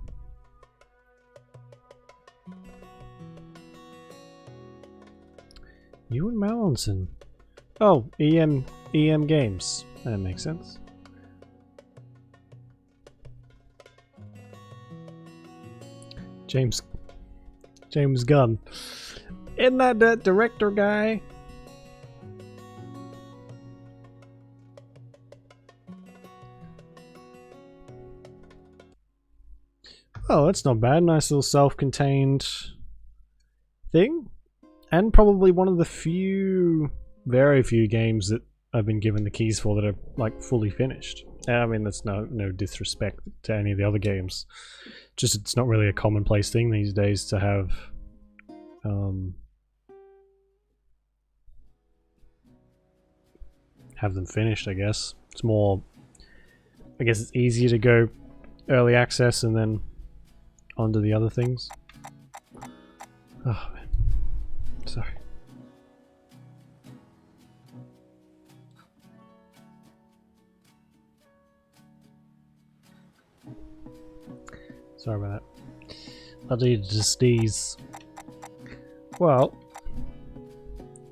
S1: You and Mallinson. Oh, EM Games. That makes sense. James Gunn. Isn't that director guy? Oh, that's not bad. Nice little self-contained thing. And probably one of the few, very few games that I've been given the keys for that are like fully finished. I mean, that's no disrespect to any of the other games. Just it's not really a commonplace thing these days to have them finished, I guess. It's more, I guess it's easier to go early access and then onto the other things. Oh man. Sorry. Sorry about that. I needed to sneeze. Well,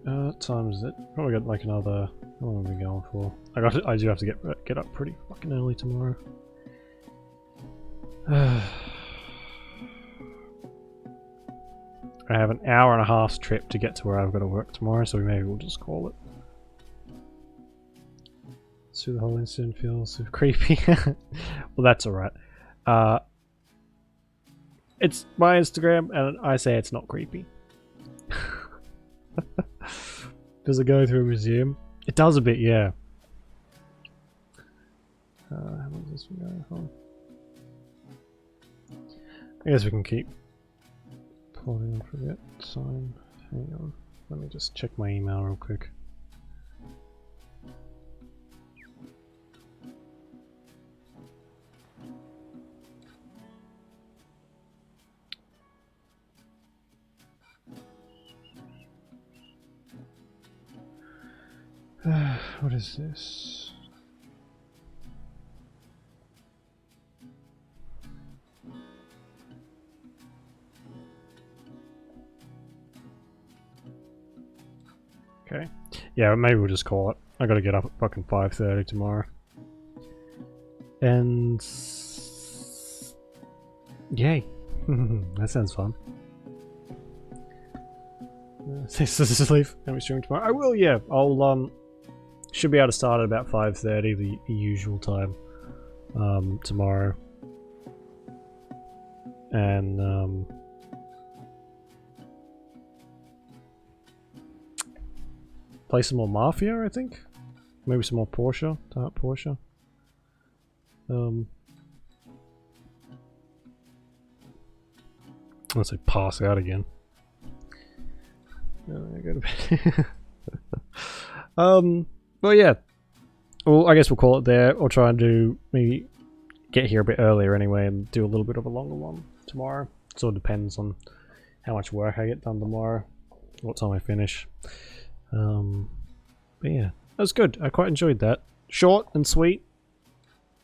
S1: what time is it? Probably got like another. How long are we going for? I do have to get up pretty fucking early tomorrow. I have an hour and a half trip to get to where I've got to work tomorrow, so maybe we'll just call it. So the whole incident feels so creepy. Well, that's alright. It's my Instagram, and I say it's not creepy. Does it go through a museum? It does a bit, yeah. How long is this one going for? I guess we can keep plodding on for a bit. Sign. Hang on. Let me just check my email real quick. What is this? Okay. Yeah, maybe we'll just call it. I gotta get up at fucking 5:30 tomorrow. And... Yay. That sounds fun. This is leave. Can we stream tomorrow? I will, yeah. I'll should be able to start at about 5:30, the usual time, tomorrow. And play some more Mafia, I think. Maybe some more Porsche, Dark Porsche. Unless I pass out again. I go to bed. Well, yeah. Well, I guess we'll call it there. I'll try and do maybe get here a bit earlier anyway, and do a little bit of a longer one tomorrow. It sort of depends on how much work I get done tomorrow, what time I finish. But yeah, that was good. I quite enjoyed that. Short and sweet.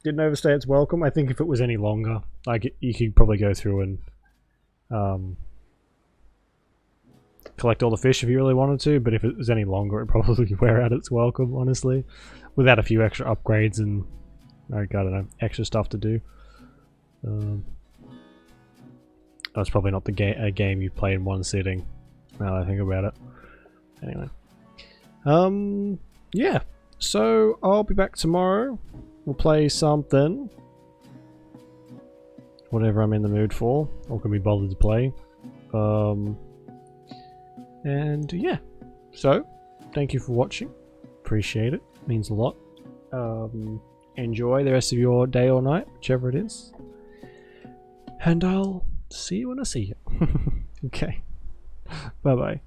S1: Didn't overstay its welcome. I think if it was any longer, like you could probably go through and collect all the fish if you really wanted to, but if it was any longer, it'd probably wear out its welcome, honestly. Without a few extra upgrades and, I don't know, extra stuff to do. That's probably not a game you play in one sitting, now that I think about it. Anyway. Yeah. So, I'll be back tomorrow. We'll play something. Whatever I'm in the mood for, or can be bothered to play. And yeah, so thank you for watching. Appreciate it. Means a lot. Enjoy the rest of your day or night, whichever it is. And I'll see you when I see you. Okay. Bye bye.